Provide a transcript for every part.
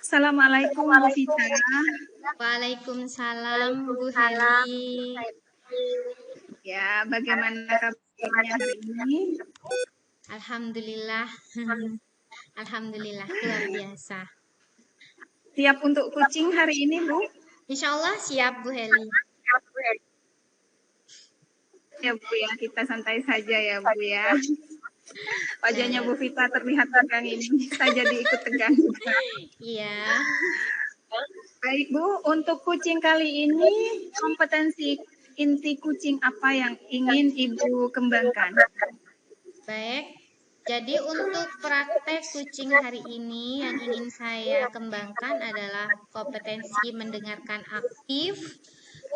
Assalamualaikum Bu Vita. Waalaikumsalam Bu Heli. Ya, bagaimana kabarnya hari ini? Alhamdulillah. Alhamdulillah luar biasa. Siap untuk kucing hari ini, Bu? Insya Allah siap Bu Heli. Ya Bu ya, kita santai saja ya Bu ya. Wajahnya Bu Vita terlihat tegang ini. Saya jadi ikut tegang. Iya. Baik Bu, untuk kucing kali ini kompetensi inti kucing apa yang ingin Ibu kembangkan? Baik. Jadi untuk praktek kucing hari ini yang ingin saya kembangkan adalah kompetensi mendengarkan aktif,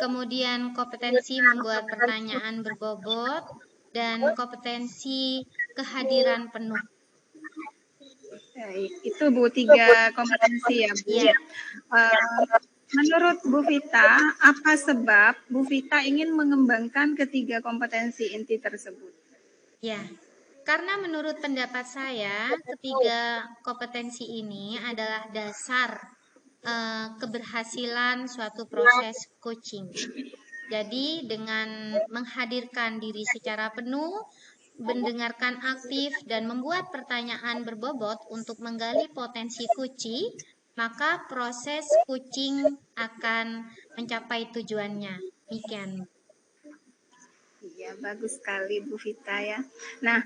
kemudian kompetensi membuat pertanyaan berbobot, dan kompetensi kehadiran penuh. Baik, itu Bu 3 kompetensi ya Bu. Ya. Menurut Bu Vita, apa sebab Bu Vita ingin mengembangkan ketiga kompetensi inti tersebut? Ya, karena menurut pendapat saya, ketiga kompetensi ini adalah dasar keberhasilan suatu proses coaching. Jadi, dengan menghadirkan diri secara penuh, mendengarkan aktif, dan membuat pertanyaan berbobot untuk menggali potensi kucing, maka proses coaching akan mencapai tujuannya. Demikian. Iya, bagus sekali Bu Vita ya. Nah,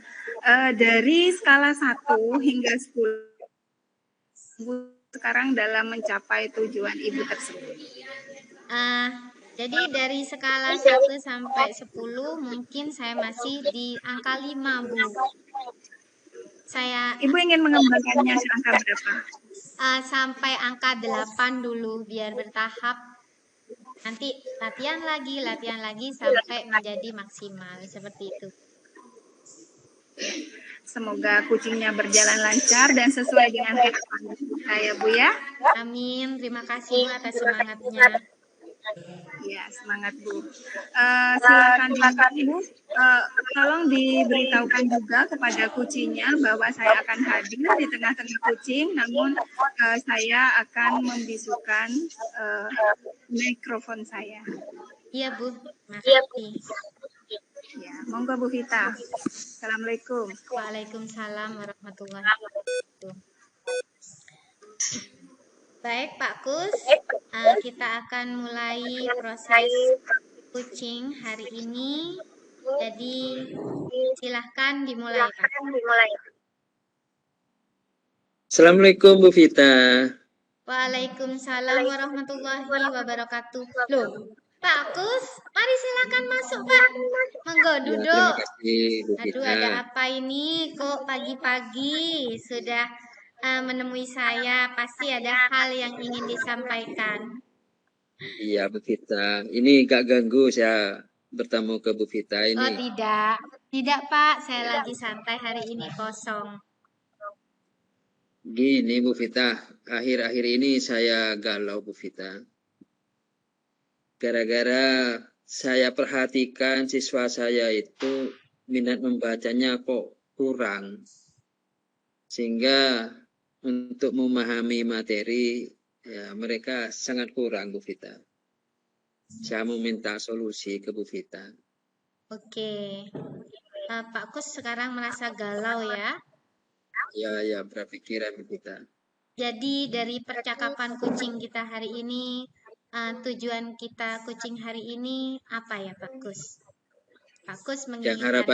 dari skala 1 hingga 10, Bu sekarang dalam mencapai tujuan Ibu tersebut. Jadi dari skala 1 sampai 10 mungkin saya masih di angka 5, Bu. Ibu ingin mengembangkannya angka berapa? Sampai angka 8 dulu biar bertahap. Nanti latihan lagi sampai menjadi maksimal seperti itu. Semoga kucingnya berjalan lancar dan sesuai dengan harapan saya, Bu ya. Amin. Terima kasih atas semangatnya. Ya, semangat Bu. Silakan Bu. Tolong diberitahukan juga kepada kucingnya bahwa saya akan hadir di tengah-tengah kucing, namun saya akan membisukan mikrofon saya. Iya Bu, makasih. Ya, monggo Bu Vita. Assalamualaikum. Waalaikumsalam warahmatullahi wabarakatuh. Baik Pak Kus, kita akan mulai proses coaching hari ini. Jadi silahkan dimulai Pak. Assalamualaikum Bu Vita. Waalaikumsalam warahmatullahi wabarakatuh. Loh, Pak Kus, mari silakan masuk Pak. Monggo duduk. Ya, terima kasih Bu Vita. Aduh, ada apa ini? Kok pagi-pagi sudah menemui saya? Pasti ada hal yang ingin disampaikan. Iya Bu Vita. Ini gak ganggu saya bertemu ke Bu Vita ini. Oh tidak Pak. Saya lagi santai hari ini kosong. Gini Bu Vita, akhir-akhir ini saya galau Bu Vita. Gara-gara saya perhatikan siswa saya itu minat membacanya kok kurang. Sehingga untuk memahami materi ya mereka sangat kurang Bu Vita. Saya mau minta solusi ke Bu Vita. Oke. Pak Kus sekarang merasa galau ya? Ya, berpikiran Bu Vita. Jadi dari percakapan kucing kita hari ini, tujuan kita kucing hari ini apa ya Pak Kus? Pak Kus menginginkan...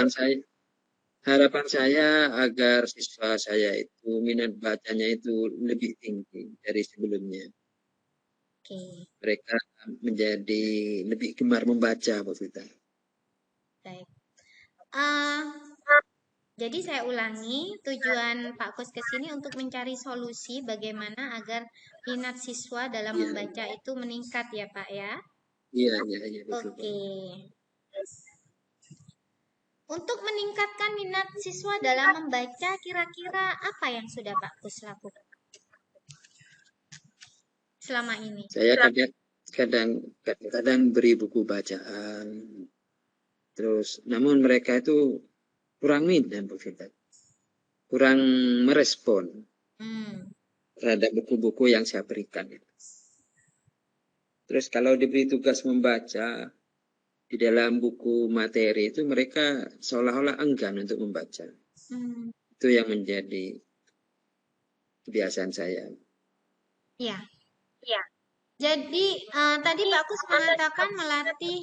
Harapan saya agar siswa saya itu minat bacanya itu lebih tinggi dari sebelumnya. Oke. Mereka menjadi lebih gemar membaca Bu Vita. Baik. Jadi saya ulangi, tujuan Pak Kus kesini untuk mencari solusi bagaimana agar minat siswa dalam membaca itu meningkat ya Pak ya? Iya. Oke. Untuk meningkatkan minat siswa dalam membaca, kira-kira apa yang sudah Pak Kus lakukan selama ini? Saya kadang beri buku bacaan, terus namun mereka itu kurang minat Bu Vita, kurang merespon. terhadap buku-buku yang saya berikan. Terus kalau diberi tugas membaca di dalam buku materi itu mereka seolah-olah enggan untuk membaca. Itu yang menjadi kebiasaan saya. Ya. Jadi tadi Pak Kus mengatakan melatih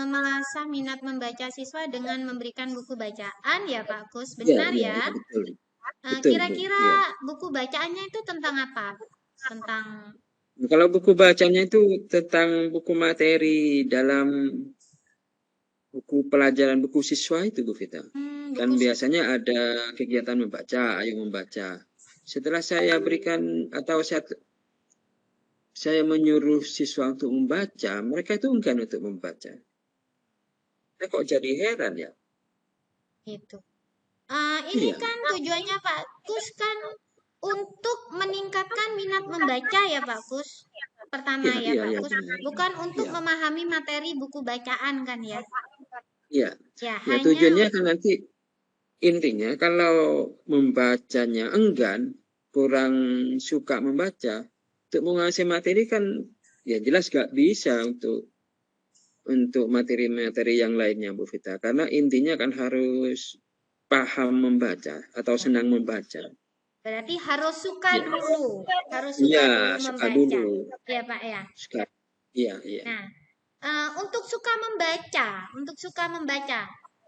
mengasah minat membaca siswa dengan memberikan buku bacaan ya Pak Kus, benar ya? Betul. Betul, Kira-kira Bu. Ya. buku bacaannya itu tentang apa? Tentang Kalau buku bacanya itu tentang buku materi dalam buku pelajaran buku siswa itu, Bu Vita. Kan biasanya ada kegiatan membaca, ayo membaca. Setelah saya berikan atau saya menyuruh siswa untuk membaca, mereka itu enggan untuk membaca. Saya kok jadi heran ya? itu. Ini kan tujuannya Pak Kus kan untuk meningkatkan minat membaca ya Pak Kus. Pertama ya Pak Kus, bukan untuk memahami materi buku bacaan kan ya? Iya. Ya, Tujuannya kan nanti intinya kalau membacanya enggan, kurang suka membaca, untuk menguasai materi kan ya jelas gak bisa untuk materi-materi yang lainnya, Bu Vita. Karena intinya kan harus paham membaca atau senang membaca. Berarti harus suka dulu, harus suka dulu membaca. Iya Pak ya. Iya. Nah, untuk suka membaca,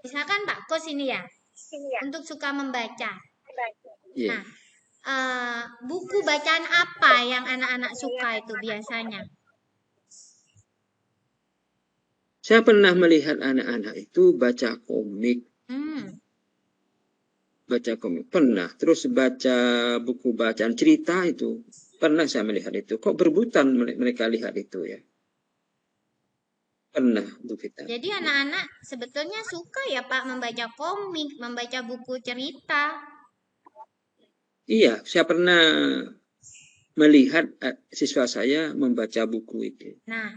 misalkan Pak Kus ini ya, untuk suka membaca. Nah, buku bacaan apa yang anak-anak suka itu biasanya? Saya pernah melihat anak-anak itu baca komik. Baca komik pernah, terus baca buku bacaan cerita itu pernah saya melihat itu. Kok berebutan mereka lihat itu ya? Pernah, Bu Vita. Jadi anak-anak sebetulnya suka ya Pak membaca komik, membaca buku cerita. Iya, saya pernah melihat siswa saya membaca buku itu. Nah,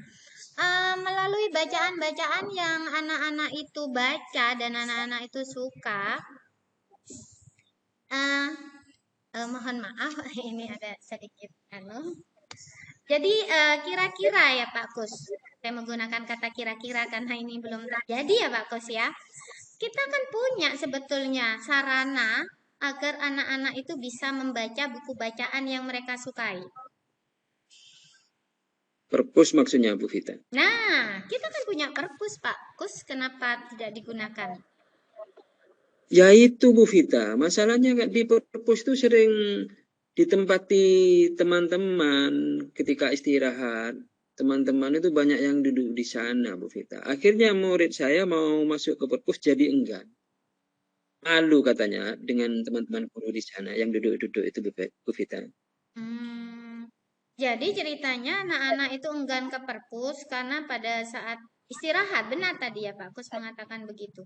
melalui bacaan-bacaan yang anak-anak itu baca dan anak-anak itu suka, mohon maaf ini ada sedikit Jadi kira-kira ya Pak Kus, saya menggunakan kata kira-kira karena ini belum terjadi ya Pak Kus ya. Kita kan punya sebetulnya sarana agar anak-anak itu bisa membaca buku bacaan yang mereka sukai. Perpus maksudnya Bu Vita. Nah, kita kan punya perpus Pak Kus, kenapa tidak digunakan? Ya itu Bu Vita, masalahnya di perpus itu sering ditempati teman-teman ketika istirahat. Teman-teman itu banyak yang duduk di sana, Bu Vita. Akhirnya murid saya mau masuk ke perpus jadi enggan. Malu katanya dengan teman-teman guru di sana yang duduk-duduk itu, Bu Vita. Jadi ceritanya anak-anak itu enggan ke perpus karena pada saat istirahat, benar tadi ya Pak Kus mengatakan begitu.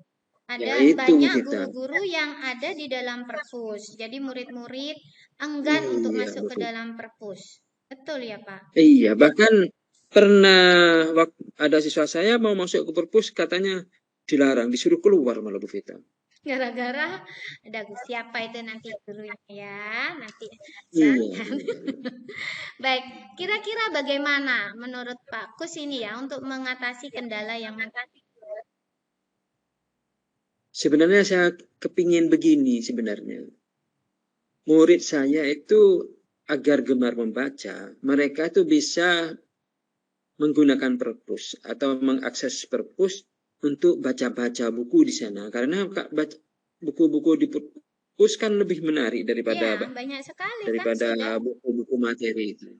Ada banyak guru-guru yang ada di dalam perpus. Jadi murid-murid enggan untuk masuk ke dalam perpus. Betul ya Pak? Iya, bahkan pernah ada siswa saya mau masuk ke perpus katanya dilarang, disuruh keluar malah Bu Vita. Gara-gara ada siapa itu nanti gurunya ya, nanti Baik, kira-kira bagaimana menurut Pak Kus ini ya untuk mengatasi kendala yang Sebenarnya saya kepingin begini sebenarnya. Murid saya itu agar gemar membaca, mereka itu bisa menggunakan perpus atau mengakses perpus untuk baca-baca buku di sana. Karena buku-buku di perpus kan lebih menarik daripada banyak sekali daripada buku-buku materi itu.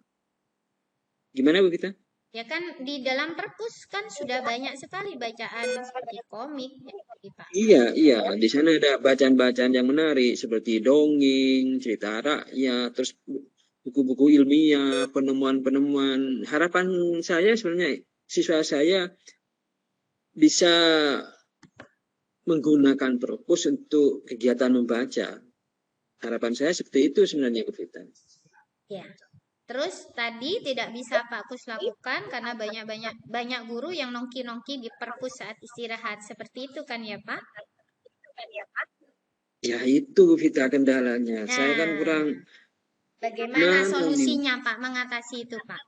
Gimana Bu Vita? Ya kan di dalam perpus kan sudah banyak sekali bacaan seperti komik. Iya. Di sana ada bacaan-bacaan yang menarik seperti dongeng, cerita rakyat, terus buku-buku ilmiah, penemuan-penemuan. Harapan saya sebenarnya siswa saya bisa menggunakan perpus untuk kegiatan membaca. Harapan saya seperti itu sebenarnya, Bu Vita. Ya. Terus tadi tidak bisa Pak Kus lakukan karena banyak guru yang nongki-nongki di perpus saat istirahat. Seperti itu kan ya Pak? Ya itu Bu Vita kendalanya. Saya kan kurang Bagaimana solusinya Pak mengatasi itu Pak?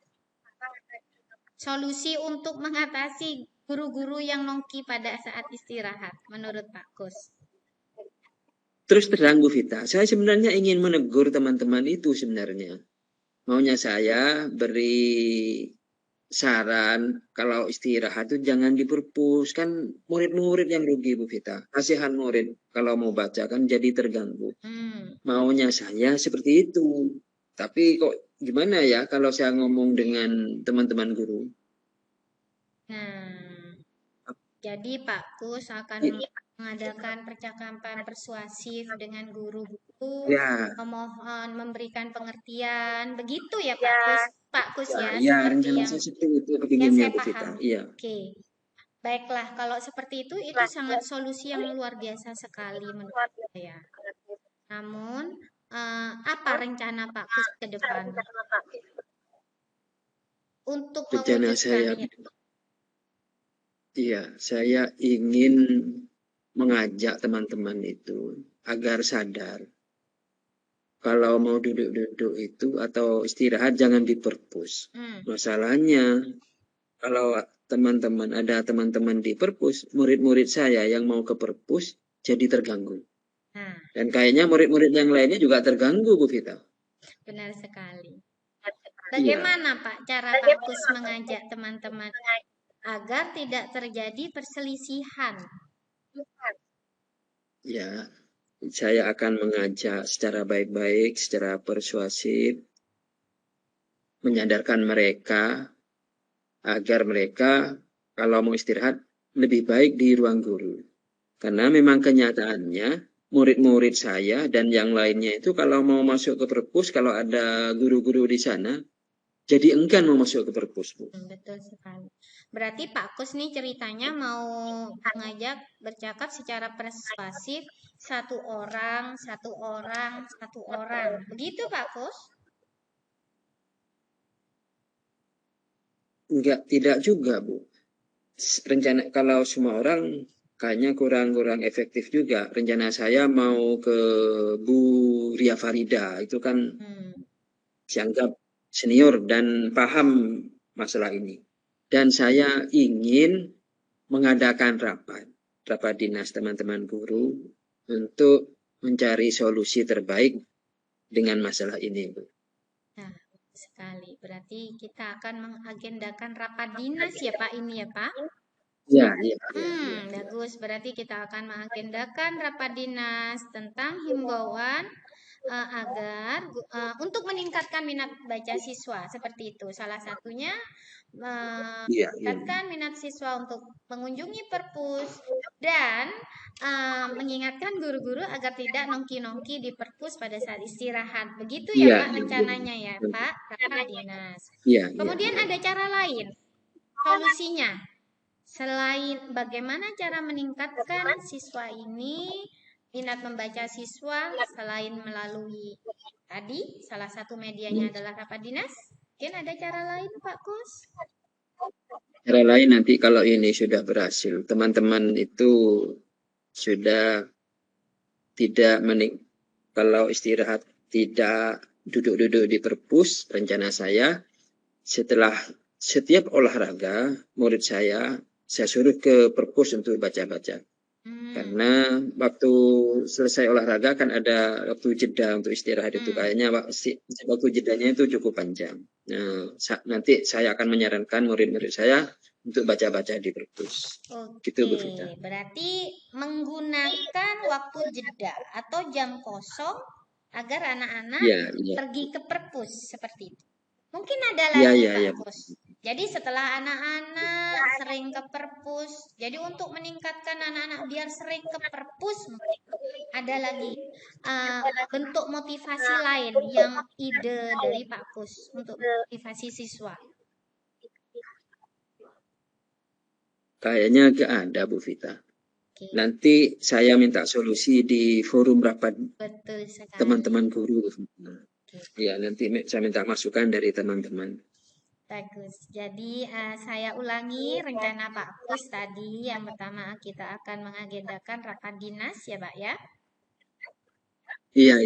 Solusi untuk mengatasi guru-guru yang nongki pada saat istirahat menurut Pak Kus. Terus terang Bu Vita, saya sebenarnya ingin menegur teman-teman itu sebenarnya. Maunya saya beri saran kalau istirahat itu jangan di perpus. Kan murid-murid yang rugi Bu Vita. Kasihan murid kalau mau baca kan jadi terganggu. Maunya saya seperti itu. Tapi kok gimana ya kalau saya ngomong dengan teman-teman guru? Nah, jadi Pak Kus akan mengadakan percakapan persuasif dengan guru-guru, memohon memberikan pengertian, begitu ya Pak Kus? Pak Kus ya, seperti yang saya paham. Oke, baiklah kalau seperti itu sangat solusi yang luar biasa sekali menurut saya. Namun apa rencana Pak Kus ke depan untuk mewujudkan? Iya, saya ingin mengajak teman-teman itu agar sadar kalau mau duduk-duduk itu atau istirahat jangan di perpus. Masalahnya kalau ada teman-teman di perpus, murid-murid saya yang mau ke perpus jadi terganggu. Dan kayaknya murid-murid yang lainnya juga terganggu, Bu Vita. Benar sekali. Bagaimana Pak cara Pak Kus mengajak teman-teman agar tidak terjadi perselisihan? Ya, saya akan mengajak secara baik-baik, secara persuasif, menyadarkan mereka agar mereka kalau mau istirahat lebih baik di ruang guru. Karena memang kenyataannya murid-murid saya dan yang lainnya itu kalau mau masuk ke perpus, kalau ada guru-guru di sana, jadi enggan mau masuk ke perpus, Bu. Betul sekali. Berarti Pak Kus nih ceritanya mau mengajak bercakap secara persuasif satu orang. Begitu Pak Kus? Tidak juga, Bu. Rencana kalau semua orang kayaknya kurang efektif juga. Rencana saya mau ke Bu Ria Farida, itu kan dianggap senior dan paham masalah ini. Dan saya ingin mengadakan rapat dinas teman-teman guru untuk mencari solusi terbaik dengan masalah ini, Bu. Nah, sekali. Berarti kita akan mengagendakan rapat dinas ya Pak ini ya Pak? Ya. Bagus. Berarti kita akan mengagendakan rapat dinas tentang himbauan agar untuk meningkatkan minat baca siswa seperti itu. Salah satunya meningkatkan minat siswa untuk mengunjungi perpus dan mengingatkan guru-guru agar tidak nongki-nongki di perpus pada saat istirahat. Begitu ya Pak rencananya ya Pak, rapat dinas. Kemudian ada cara lain solusinya. Selain bagaimana cara meningkatkan siswa ini minat membaca siswa selain melalui tadi salah satu medianya adalah rapat dinas, mungkin ada cara lain Pak Kus? Cara lain nanti kalau ini sudah berhasil, teman-teman itu sudah tidak kalau istirahat tidak duduk-duduk di perpus, rencana saya setelah setiap olahraga murid saya suruh ke perpus untuk baca-baca. Karena waktu selesai olahraga kan ada waktu jeda untuk istirahat itu kayaknya waktu jedanya itu cukup panjang. Nah, nanti saya akan menyarankan murid-murid saya untuk baca-baca di perpus. Gitu, Bu Vita. Berarti menggunakan waktu jeda atau jam kosong agar anak-anak pergi ke perpus seperti itu. Mungkin ada lagi Pak Kus. Jadi setelah anak-anak sering ke perpus, jadi untuk meningkatkan anak-anak biar sering ke perpus, ada lagi bentuk motivasi lain yang ide dari Pak Kus untuk motivasi siswa. Kayaknya gak ada, Bu Vita. Nanti saya minta solusi di forum rapat teman-teman guru. Ya, nanti saya minta masukan dari teman-teman. Bagus. Jadi saya ulangi rencana Pak Kus tadi. Yang pertama kita akan mengagendakan rapat dinas ya Pak ya. Iya,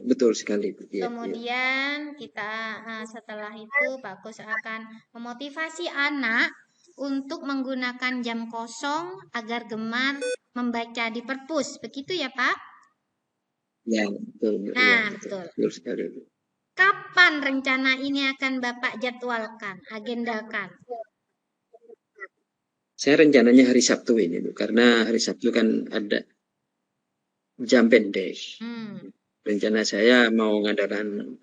betul sekali. Iya. Kemudian kita setelah itu Pak Kus akan memotivasi anak untuk menggunakan jam kosong agar gemar membaca di perpus. Begitu ya Pak? Ya, betul. Nah, betul. betul. Betul sekali. Kapan rencana ini akan Bapak jadwalkan, agendakan? Saya rencananya hari Sabtu ini, Bu, karena hari Sabtu kan ada jam pendek. Rencana saya mau ngadakan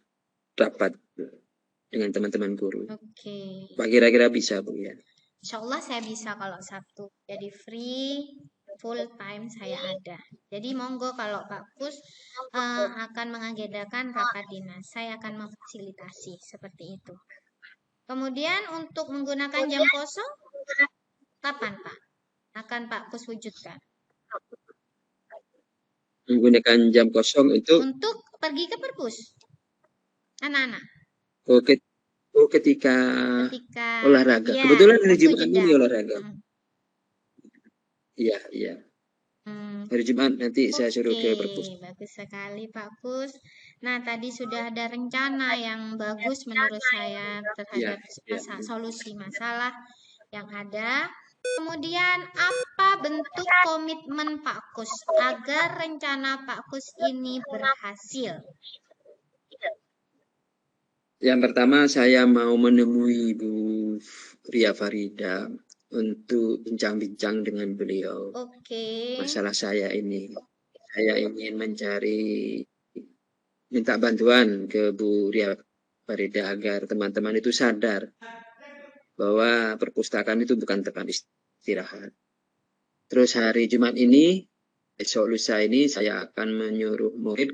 rapat dengan teman-teman guru. Oke. Pak kira-kira bisa, Bu, ya? Insya Allah saya bisa kalau Sabtu. Jadi free, full time saya ada. Jadi monggo kalau Pak Kus akan mengagendakan rapat dinas, saya akan memfasilitasi seperti itu. Kemudian untuk menggunakan jam kosong, kapan Pak? Akan Pak Kus wujudkan? Menggunakan jam kosong untuk pergi ke perpus, anak-anak. Ketika olahraga. Ya, kebetulan hari Jumat ini olahraga. Iya. Hari Jumat nanti saya suruh ke perpus. Bagus sekali Pak Kus. Nah, tadi sudah ada rencana yang bagus menurut saya terhadap solusi masalah yang ada. Kemudian apa bentuk komitmen Pak Kus agar rencana Pak Kus ini berhasil? Yang pertama saya mau menemui Bu Ria Farida untuk bincang-bincang dengan beliau. Masalah saya ini. Saya ingin minta bantuan ke Bu Ria Farida agar teman-teman itu sadar bahwa perpustakaan itu bukan tempat istirahat. Terus hari Jumat ini, besok lusa ini saya akan menyuruh murid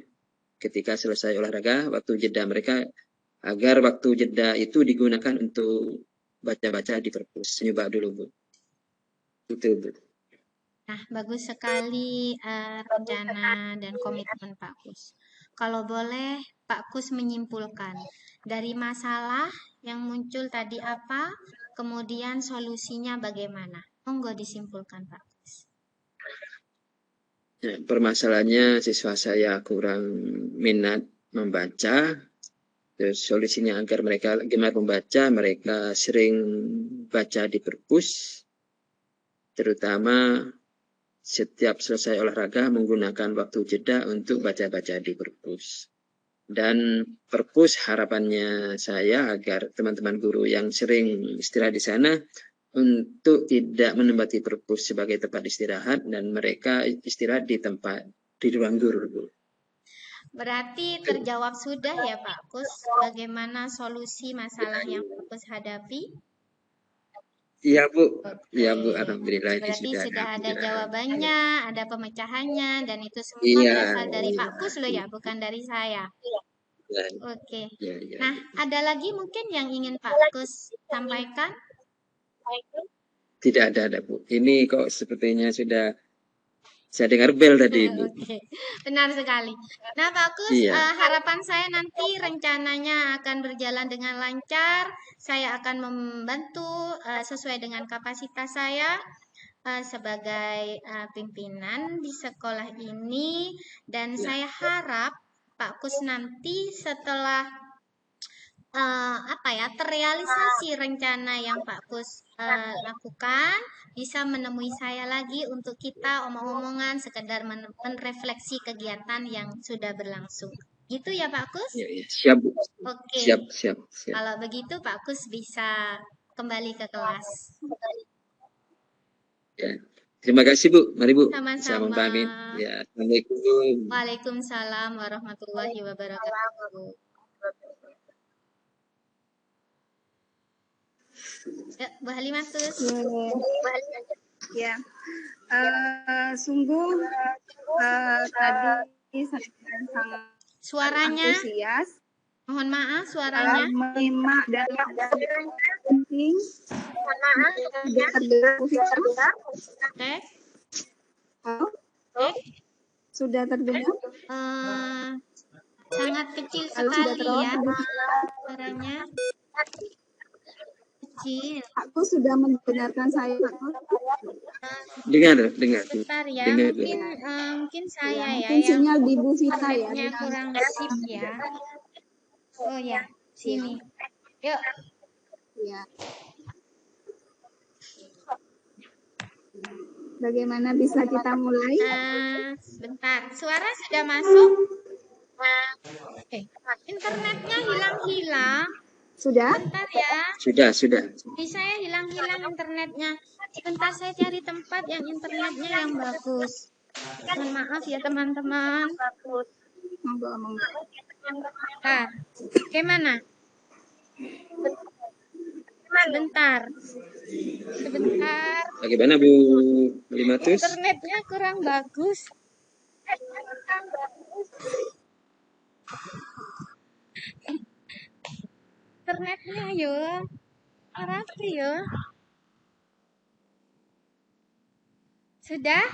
ketika selesai olahraga, waktu jeda mereka, agar waktu jeda itu digunakan untuk baca-baca di perpus. Nyoba dulu, Bu. Itu, Bu. Nah, bagus sekali rencana dan komitmen Pak Kus. Kalau boleh Pak Kus menyimpulkan dari masalah yang muncul tadi apa, kemudian solusinya bagaimana? Monggo disimpulkan Pak Kus. Ya, permasalahannya siswa saya kurang minat membaca. Terus solusinya agar mereka gemar membaca, mereka sering baca di perpus, terutama setiap selesai olahraga menggunakan waktu jeda untuk baca-baca di perpus. Dan perpus harapannya saya agar teman-teman guru yang sering istirahat di sana untuk tidak menempati perpus sebagai tempat istirahat dan mereka istirahat di ruang guru. Berarti terjawab sudah ya Pak Kus, bagaimana solusi masalah yang Pak Kus hadapi? Iya Bu, iya Bu, alhamdulillah. Berarti sudah ada jawabannya, ada pemecahannya, dan itu semua berasal dari Pak Kus loh ya, bukan dari saya. Oke. Nah, ada lagi mungkin yang ingin Pak Kus sampaikan? Tidak ada Bu. Ini kok sepertinya sudah saya dengar bel tadi, Bu. Oke, benar sekali. Nah, Pak Kus, harapan saya nanti rencananya akan berjalan dengan lancar. Saya akan membantu sesuai dengan kapasitas saya sebagai pimpinan di sekolah ini. Dan saya harap Pak Kus nanti setelah terrealisasi rencana yang Pak Kus lakukan, bisa menemui saya lagi untuk kita omong-omongan sekedar menrefleksi kegiatan yang sudah berlangsung. Gitu ya Pak Kus? Ya, siap Bu. Oke. Siap. Kalau begitu Pak Kus bisa kembali ke kelas. Ya. Terima kasih Bu. Mari Bu. Sama-sama. Ya, Assalamualaikum. Waalaikumsalam warahmatullahi wabarakatuh. Ya, Bu Halimatus. Ya, sungguh tadi saya sangat suaranya antusias. Mohon maaf suaranya. Menyimak dan penting. Mohon maaf. Sudah terdengar? Sangat kecil sekali ya suaranya. Kecil. Aku sudah mendengarkan saya, Pak. Dengar. Bentar ya, Dengar. mungkin saya ya mungkin yang sinyal di Bu Vita ya. internetnya kurang sip ya. Oh ya, sini. Yuk. Ya. Bagaimana bisa kita mulai? Bentar, suara sudah masuk? Internetnya hilang-hilang. Sudah? Bentar ya. Sudah. Di saya hilang-hilang internetnya. Sebentar saya cari tempat yang internetnya yang bagus. Mohon maaf ya teman-teman. Monggo. Bentar. Gimana? Sebentar. Bagaimana Bu Limatus? Internetnya kurang bagus. Internetnya yo. Rapi yo. Sudah?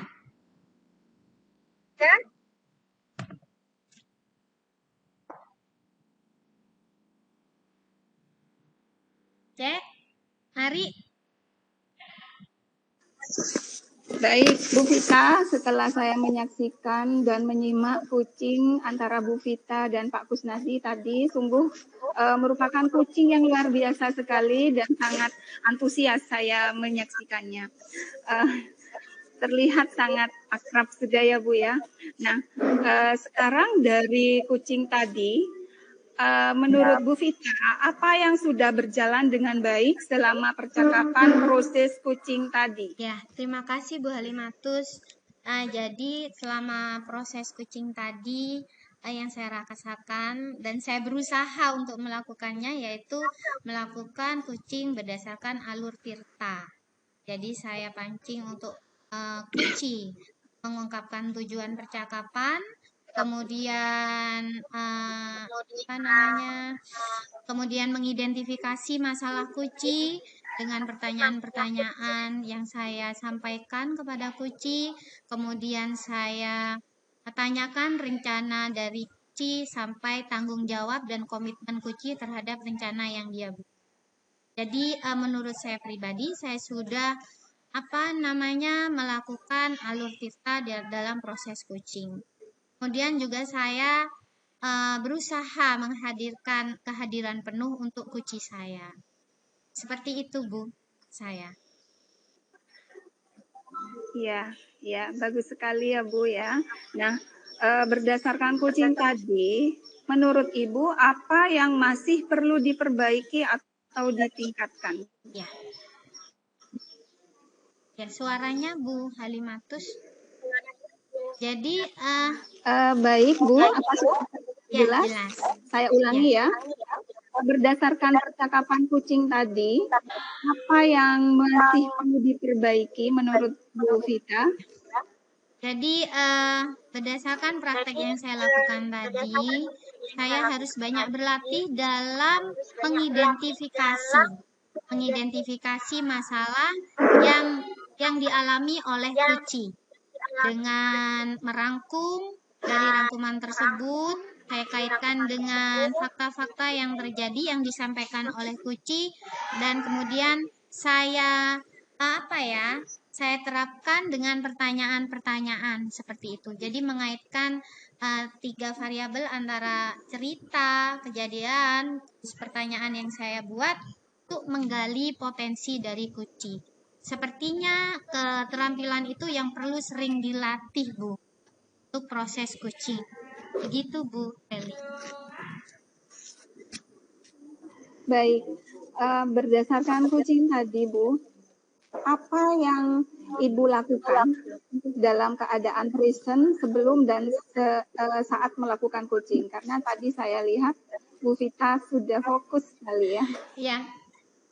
Cek. Mari. Baik, Bu Vita, setelah saya menyaksikan dan menyimak kucing antara Bu Vita dan Pak Kusnadi tadi, sungguh merupakan kucing yang luar biasa sekali dan sangat antusias saya menyaksikannya. Terlihat sangat akrab sudah ya Bu ya. Nah, sekarang dari kucing tadi, menurut Bu Vita, apa yang sudah berjalan dengan baik selama percakapan proses kucing tadi? Ya, terima kasih Bu Halimatus. Jadi selama proses kucing tadi yang saya rasakan dan saya berusaha untuk melakukannya yaitu melakukan kucing berdasarkan alur tirta. Jadi saya pancing untuk kucing mengungkapkan tujuan percakapan, kemudian kemudian mengidentifikasi masalah kucing dengan pertanyaan-pertanyaan yang saya sampaikan kepada kucing, kemudian saya tanyakan rencana dari kucing sampai tanggung jawab dan komitmen kucing terhadap rencana yang dia buat. Jadi menurut saya pribadi saya sudah melakukan alur tirta dalam proses kucing. Kemudian juga saya berusaha menghadirkan kehadiran penuh untuk kucing saya. Seperti itu Bu, saya. Ya, bagus sekali ya Bu ya. Nah, berdasarkan kucing tadi, menurut Ibu apa yang masih perlu diperbaiki atau ditingkatkan? Ya, suaranya Bu Halimatus. Jadi baik Bu, apa sudah jelas? Saya ulangi ya. Berdasarkan percakapan kucing tadi, apa yang masih perlu diperbaiki menurut Bu Vita? Jadi berdasarkan praktek yang saya lakukan tadi, saya harus banyak berlatih dalam mengidentifikasi masalah yang dialami oleh kucing. Dengan merangkum dari rangkuman tersebut, saya kaitkan dengan fakta-fakta yang terjadi yang disampaikan oleh kucing dan kemudian saya saya terapkan dengan pertanyaan-pertanyaan seperti itu. Jadi mengaitkan 3 variabel antara cerita, kejadian, pertanyaan yang saya buat untuk menggali potensi dari kucing. Sepertinya keterampilan itu yang perlu sering dilatih Bu untuk proses kucing. Begitu Bu Eli. Baik, berdasarkan kucing tadi Bu, apa yang Ibu lakukan dalam keadaan present sebelum dan saat melakukan kucing? Karena tadi saya lihat Bu Vita sudah fokus sekali ya. Ya.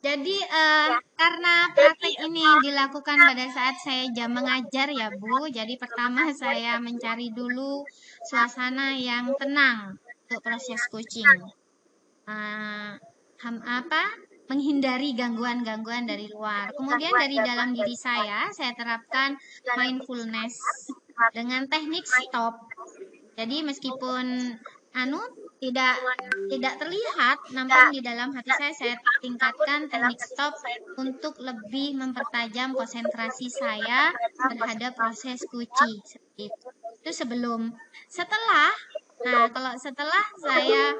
Jadi karena praktek ini dilakukan pada saat saya jam mengajar ya Bu. Jadi pertama saya mencari dulu suasana yang tenang untuk proses kucing. Menghindari gangguan-gangguan dari luar. Kemudian dari dalam diri saya terapkan mindfulness dengan teknik stop. Jadi meskipun tidak tidak terlihat, namun di dalam hati saya tingkatkan teknik stop untuk lebih mempertajam konsentrasi saya terhadap proses kuci seperti itu. Itu sebelum. Kalau setelah saya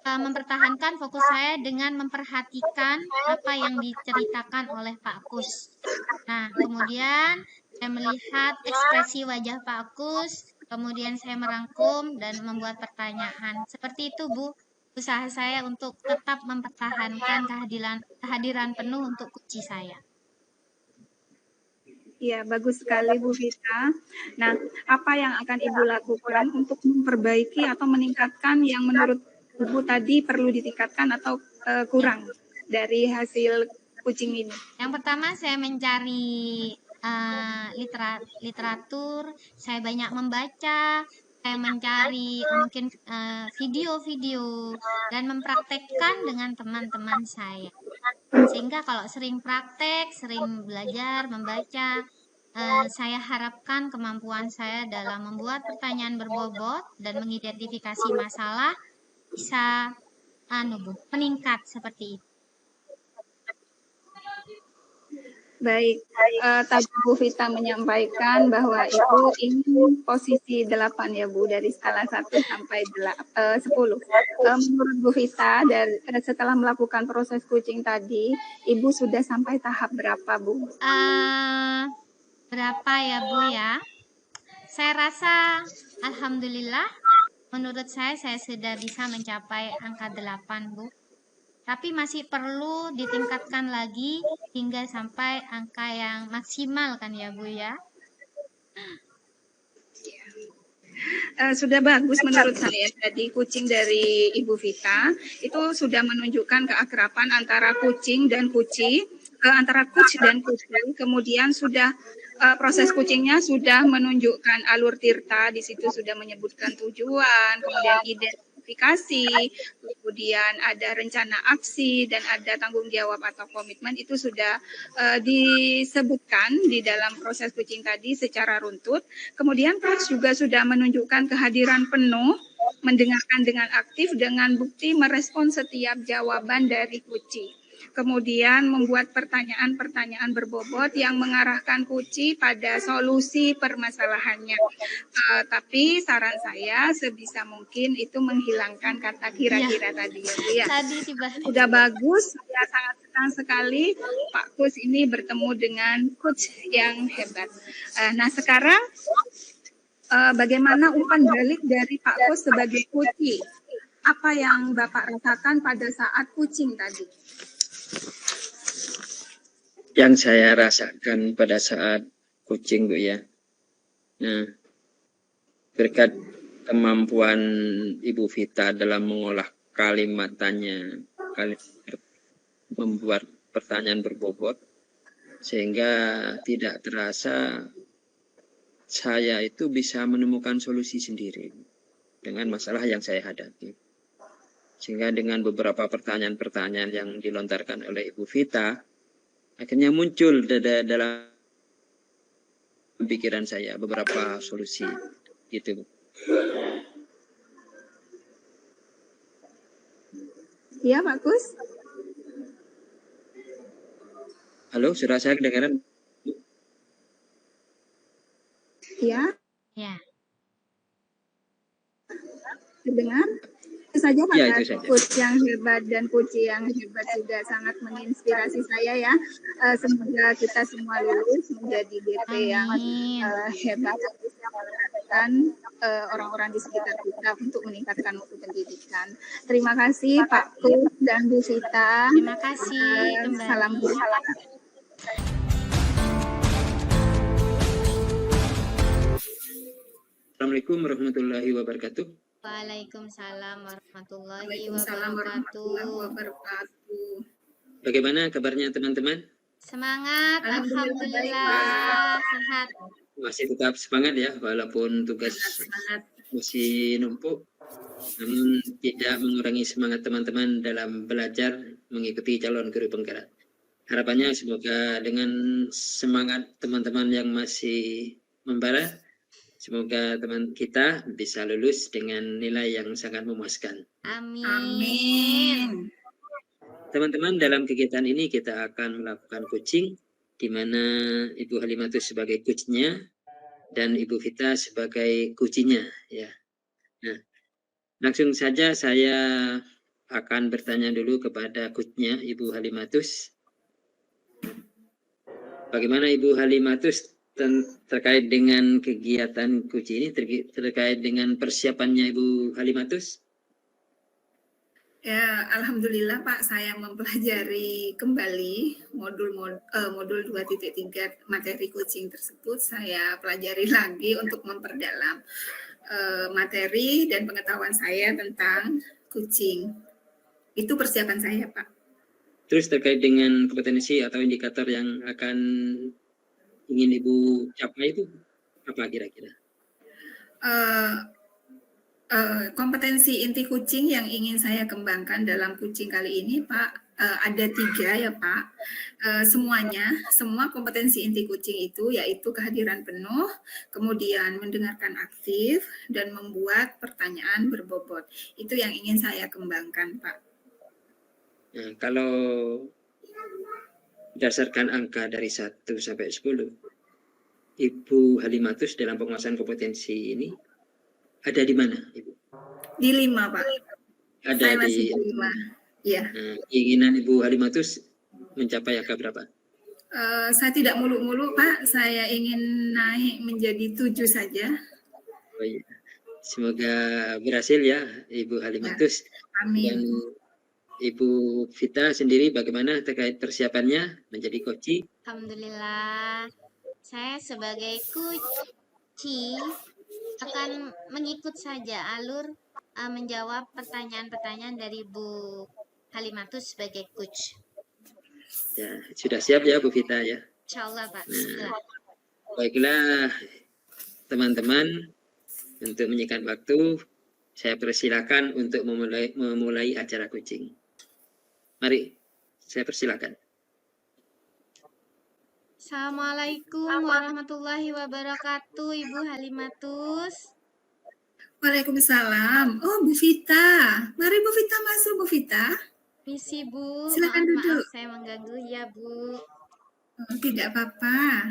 mempertahankan fokus saya dengan memperhatikan apa yang diceritakan oleh Pak Kus. Nah, kemudian saya melihat ekspresi wajah Pak Kus, kemudian saya merangkum dan membuat pertanyaan. Seperti itu, Bu. Usaha saya untuk tetap mempertahankan kehadiran penuh untuk kunci saya. Ya, bagus sekali Bu Vita. Nah, apa yang akan Ibu lakukan untuk memperbaiki atau meningkatkan yang menurut Ibu tadi perlu ditingkatkan atau kurang dari hasil kucing ini? Yang pertama saya mencari literatur, saya banyak membaca, saya mencari mungkin video-video dan mempraktekkan dengan teman-teman saya. Sehingga kalau sering praktek, sering belajar, membaca, saya harapkan kemampuan saya dalam membuat pertanyaan berbobot dan mengidentifikasi masalah bisa meningkat seperti itu. Baik, tadi Bu Vita menyampaikan bahwa Ibu ingin posisi 8 ya Bu, dari skala 1 sampai 10. Menurut Bu Vita, setelah melakukan proses kucing tadi, Ibu sudah sampai tahap berapa Bu? Berapa ya Bu ya? Saya rasa alhamdulillah menurut saya sudah bisa mencapai angka 8 Bu. Tapi masih perlu ditingkatkan lagi hingga sampai angka yang maksimal kan ya Bu ya? Sudah bagus menurut saya. Jadi kucing dari Ibu Vita itu sudah menunjukkan keakraban antara kucing dan kuci, antara coach dan kucing. Kemudian sudah proses kucingnya sudah menunjukkan alur tirta, di situ sudah menyebutkan tujuan, kemudian identifikasi, kemudian ada rencana aksi dan ada tanggung jawab atau komitmen, itu sudah disebutkan di dalam proses kucing tadi secara runtut. Kemudian coach juga sudah menunjukkan kehadiran penuh, mendengarkan dengan aktif dengan bukti merespon setiap jawaban dari kucing. Kemudian membuat pertanyaan-pertanyaan berbobot yang mengarahkan kuci pada solusi permasalahannya. Tapi saran saya sebisa mungkin itu menghilangkan kata kira-kira tadi ya Bu ya. Sudah bagus, saya sangat senang sekali Pak Kus ini bertemu dengan coach yang hebat. Nah sekarang bagaimana umpan balik dari Pak Kus sebagai kuci? Apa yang Bapak rasakan pada saat kucing tadi? Yang saya rasakan pada saat kucing Bu ya. Nah, berkat kemampuan Ibu Vita dalam mengolah kalimatannya, membuat pertanyaan berbobot, sehingga tidak terasa saya itu bisa menemukan solusi sendiri dengan masalah yang saya hadapi. Sehingga dengan beberapa pertanyaan-pertanyaan yang dilontarkan oleh Ibu Vita, akhirnya muncul dalam pikiran saya beberapa solusi gitu. Iya Pak Kus. Halo, suara saya kedengaran? Iya. Ya. Terdengar? Itu saja Pak Ya, itu saja. Coach yang hebat dan kuci yang hebat juga sangat menginspirasi saya ya. Semoga kita semua lulus menjadi DP yang hebat dan orang-orang di sekitar kita untuk meningkatkan mutu pendidikan. Terima kasih Pak Kus dan Bu Vita. Terima kasih kembali. Salam. Assalamualaikum warahmatullahi wabarakatuh. Waalaikumsalam warahmatullahi wabarakatuh. Bagaimana kabarnya teman-teman? Semangat, alhamdulillah sehat. Masih tetap semangat ya, walaupun tugas masih numpuk, namun tidak mengurangi semangat teman-teman dalam belajar mengikuti calon guru penggerak. Harapannya semoga dengan semangat teman-teman yang masih membara, Semoga teman kita bisa lulus dengan nilai yang sangat memuaskan. Amin. Teman-teman, dalam kegiatan ini kita akan melakukan coaching, di mana Ibu Halimatus sebagai coachnya dan Ibu Vita sebagai kuncinya, ya. Nah, langsung saja saya akan bertanya dulu kepada coachnya Ibu Halimatus. Bagaimana Ibu Halimatus terkait dengan kegiatan coaching ini, terkait dengan persiapannya Ibu Halimatus? Ya, alhamdulillah Pak, saya mempelajari kembali modul 2.3 materi coaching tersebut. Saya pelajari lagi untuk memperdalam materi dan pengetahuan saya tentang coaching. Itu persiapan saya, Pak. Terus terkait dengan kompetensi atau indikator yang akan ingin Ibu capai itu apa kira-kira? Kompetensi inti coaching yang ingin saya kembangkan dalam coaching kali ini, Pak, ada 3 ya, Pak. Semua kompetensi inti coaching itu yaitu kehadiran penuh, kemudian mendengarkan aktif, dan membuat pertanyaan berbobot. Itu yang ingin saya kembangkan, Pak. Nah, kalau berdasarkan angka dari 1 sampai 10, Ibu Halimatus dalam penguasaan kompetensi ini ada di mana, Ibu? Di 5, Pak. Ada saya di 5. Ya. Nah, keinginan Ibu Halimatus mencapai angka berapa? Saya tidak muluk-muluk, Pak. Saya ingin naik menjadi 7 saja. Oh, iya. Semoga berhasil ya, Ibu Halimatus. Ya. Amin. Dan Ibu Vita sendiri bagaimana terkait persiapannya menjadi coach? Alhamdulillah, saya sebagai coach akan mengikut saja alur menjawab pertanyaan-pertanyaan dari Bu Halimatus sebagai coach. Ya, sudah siap ya Bu Vita ya? Insyaallah Pak. Nah, baiklah teman-teman, untuk menyingkat waktu, saya persilakan untuk memulai acara coaching. Mari, saya persilakan. Assalamualaikum warahmatullahi wabarakatuh, Ibu Halimatus. Waalaikumsalam. Oh, Bu Vita. Mari Bu Vita masuk, Bu Vita. Misi Bu. Silakan duduk. Maaf, saya mengganggu ya Bu. Oh, tidak apa-apa.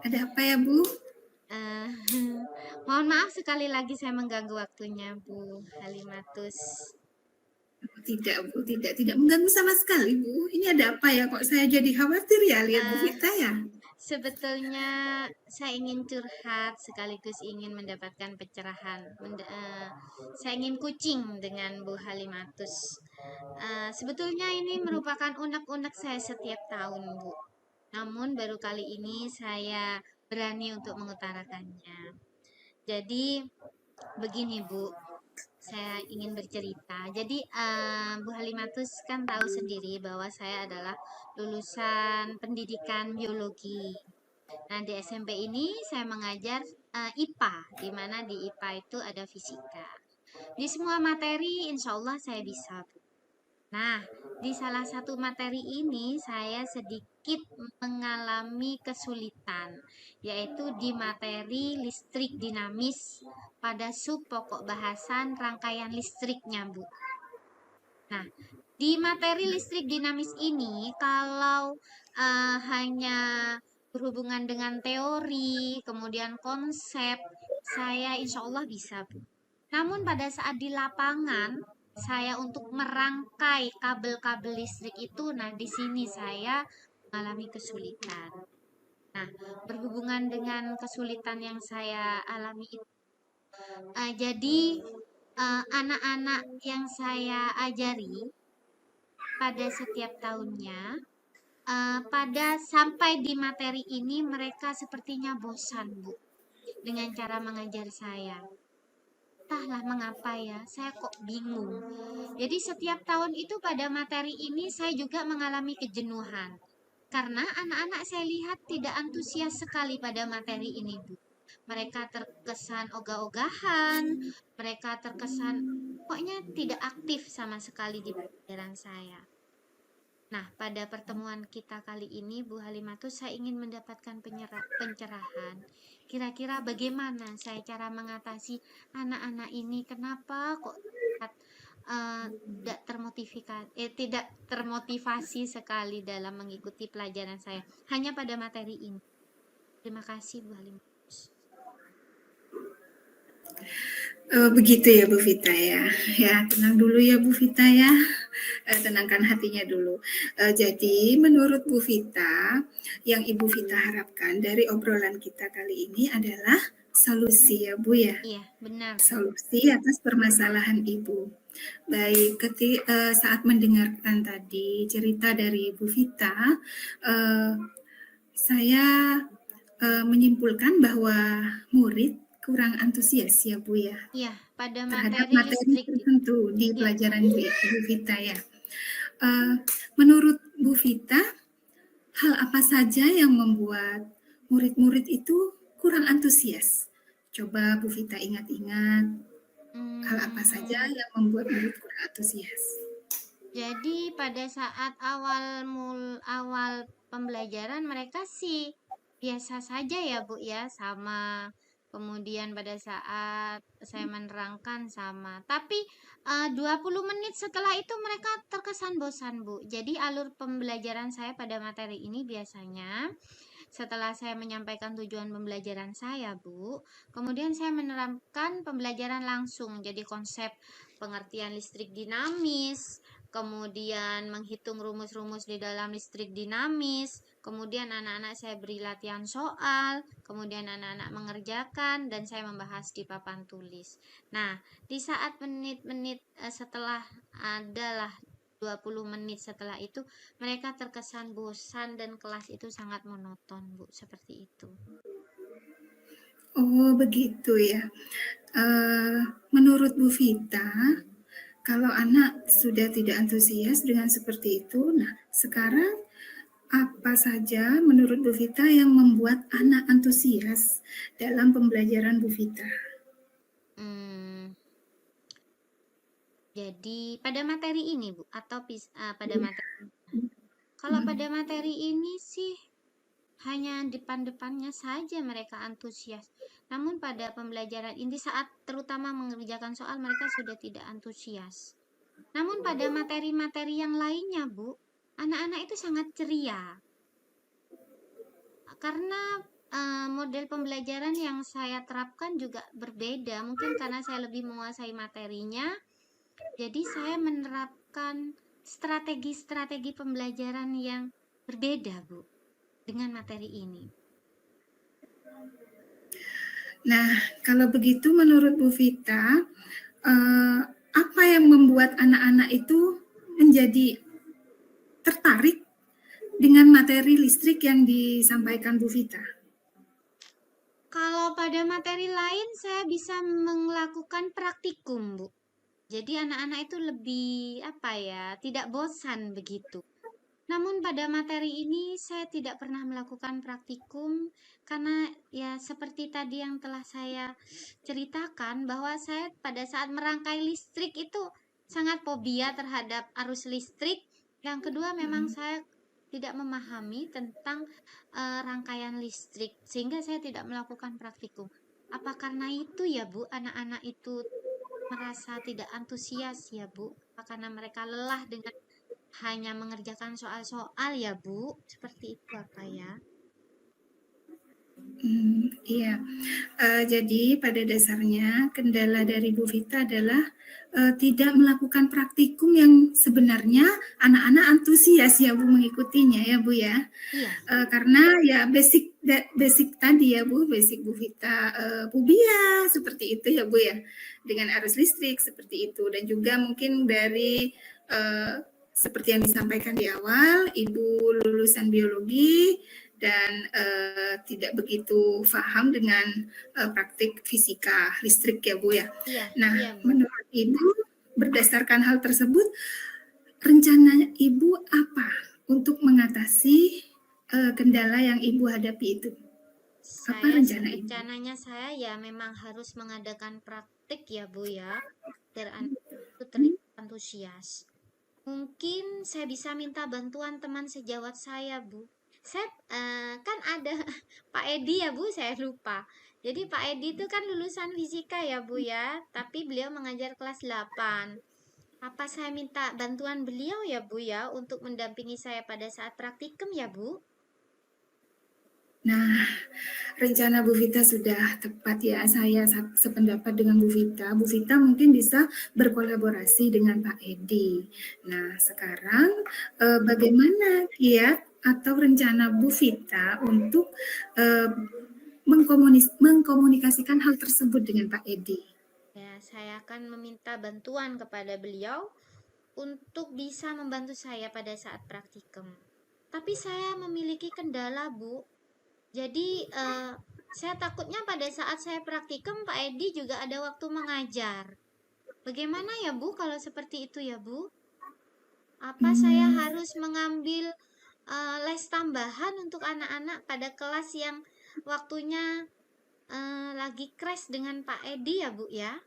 Ada apa ya Bu? Mohon maaf sekali lagi saya mengganggu waktunya Bu Halimatus. Tidak Bu, tidak mengganggu sama sekali Bu. Ini ada apa ya? Kok saya jadi khawatir ya lihat Bu Vita ya? Sebetulnya saya ingin curhat sekaligus ingin mendapatkan pencerahan. Saya ingin coaching dengan Bu Halimatus. Sebetulnya ini merupakan unek-unek saya setiap tahun Bu. Namun baru kali ini saya berani untuk mengutarakannya. Jadi begini Bu, saya ingin bercerita. Jadi Bu Halimatus kan tahu sendiri bahwa saya adalah lulusan pendidikan biologi. Nah di SMP ini saya mengajar IPA, di mana di IPA itu ada fisika. Di semua materi insya Allah saya bisa. Nah di salah satu materi ini saya sedikit mengalami kesulitan, yaitu di materi listrik dinamis pada sub pokok bahasan rangkaian listriknya Bu. Nah di materi listrik dinamis ini kalau hanya berhubungan dengan teori, kemudian konsep, saya insya Allah bisa Bu. Namun pada saat di lapangan, saya untuk merangkai kabel-kabel listrik itu, nah di sini saya mengalami kesulitan. Nah, berhubungan dengan kesulitan yang saya alami itu, jadi anak-anak yang saya ajari pada setiap tahunnya, pada sampai di materi ini mereka sepertinya bosan Bu dengan cara mengajar saya. Entahlah mengapa ya, saya kok bingung. Jadi setiap tahun itu pada materi ini saya juga mengalami kejenuhan. Karena anak-anak saya lihat tidak antusias sekali pada materi ini, Bu. Mereka terkesan ogah-ogahan, mereka terkesan pokoknya tidak aktif sama sekali di pelajaran saya. Nah, pada pertemuan kita kali ini, Bu Halimatus, saya ingin mendapatkan pencerahan. Kira-kira bagaimana saya cara mengatasi anak-anak ini? Kenapa kok tidak termotivasi sekali dalam mengikuti pelajaran saya hanya pada materi ini? Terima kasih, Bu Halimatus. Begitu ya Bu Vita ya. Ya, tenang dulu ya Bu Vita ya. Tenangkan hatinya dulu. Jadi menurut Bu Vita, yang Ibu Vita harapkan dari obrolan kita kali ini adalah solusi ya Bu ya. Iya, benar. Solusi atas permasalahan Ibu. Baik, saat mendengarkan tadi cerita dari Bu Vita, saya menyimpulkan bahwa murid kurang antusias ya Bu ya. Iya, pada terhadap materi materi listrik tertentu di Iya. pelajaran Bu Vita ya. Menurut Bu Vita, hal apa saja yang membuat murid-murid itu kurang antusias? Coba Bu Vita ingat-ingat, hal apa saja yang membuat murid kurang antusias? Jadi pada saat awal pembelajaran mereka sih biasa saja ya Bu ya, sama. Kemudian pada saat saya menerangkan sama. Tapi 20 menit setelah itu mereka terkesan bosan Bu. Jadi alur pembelajaran saya pada materi ini biasanya setelah saya menyampaikan tujuan pembelajaran saya Bu, kemudian saya menerapkan pembelajaran langsung. Jadi konsep pengertian listrik dinamis, kemudian menghitung rumus-rumus di dalam listrik dinamis, kemudian anak-anak saya beri latihan soal, kemudian anak-anak mengerjakan, dan saya membahas di papan tulis. Nah, di saat menit-menit setelah adalah 20 menit setelah itu, mereka terkesan bosan dan kelas itu sangat monoton, Bu, seperti itu. Oh, begitu ya. Menurut Bu Vita, kalau anak sudah tidak antusias dengan seperti itu, nah sekarang apa saja menurut Bu Vita yang membuat anak antusias dalam pembelajaran Bu Vita? Jadi pada materi ini Bu, atau pada materi? Kalau pada materi ini sih hanya depan-depannya saja mereka antusias. Namun pada pembelajaran ini saat terutama mengerjakan soal mereka sudah tidak antusias. Namun pada materi-materi yang lainnya Bu, anak-anak itu sangat ceria. Karena model pembelajaran yang saya terapkan juga berbeda. Mungkin karena saya lebih menguasai materinya, jadi saya menerapkan strategi-strategi pembelajaran yang berbeda Bu dengan materi ini. Nah, kalau begitu menurut Bu Vita, apa yang membuat anak-anak itu menjadi tertarik dengan materi listrik yang disampaikan Bu Vita? Kalau pada materi lain saya bisa melakukan praktikum, Bu. Jadi anak-anak itu lebih tidak bosan begitu. Namun pada materi ini saya tidak pernah melakukan praktikum karena ya seperti tadi yang telah saya ceritakan bahwa saya pada saat merangkai listrik itu sangat fobia terhadap arus listrik. Yang kedua memang saya tidak memahami tentang rangkaian listrik sehingga saya tidak melakukan praktikum. Apa karena itu ya Bu, anak-anak itu merasa tidak antusias ya Bu? Apa karena mereka lelah dengan hanya mengerjakan soal-soal ya Bu? Seperti itu apa ya? Iya, jadi pada dasarnya kendala dari Bu Vita adalah tidak melakukan praktikum yang sebenarnya anak-anak antusias ya Bu mengikutinya ya Bu ya. Iya. Karena ya basic tadi ya Bu, basic Bu Vita fobia seperti itu ya Bu ya, dengan arus listrik seperti itu, dan juga mungkin dari seperti yang disampaikan di awal, Ibu lulusan biologi dan tidak begitu paham dengan praktik fisika listrik ya Bu ya. Iya, Nah, iya, Bu. menurut Ibu berdasarkan hal tersebut, rencana Ibu apa untuk mengatasi kendala yang Ibu hadapi itu? Rencananya saya ya memang harus mengadakan praktik ya Bu ya, agar anak itu terlihat antusias. Mungkin saya bisa minta bantuan teman sejawat saya, Bu. Saya kan ada Pak Edi ya, Bu, saya lupa. Jadi Pak Edi itu kan lulusan fisika ya, Bu ya, tapi beliau mengajar kelas 8. Apa saya minta bantuan beliau ya, Bu ya, untuk mendampingi saya pada saat praktikum ya, Bu? Nah, rencana Bu Vita sudah tepat ya. Saya sependapat dengan Bu Vita. Bu Vita mungkin bisa berkolaborasi dengan Pak Edi. Nah, sekarang bagaimana kiat atau rencana Bu Vita untuk eh, mengkomunikasikan hal tersebut dengan Pak Edi? Ya, saya akan meminta bantuan kepada beliau untuk bisa membantu saya pada saat praktikum. Tapi saya memiliki kendala, Bu. Jadi saya takutnya pada saat saya praktikum Pak Edi juga ada waktu mengajar. Bagaimana ya, Bu, kalau seperti itu ya, Bu? Apa saya harus mengambil les tambahan untuk anak-anak pada kelas yang waktunya lagi crash dengan Pak Edi ya, Bu ya?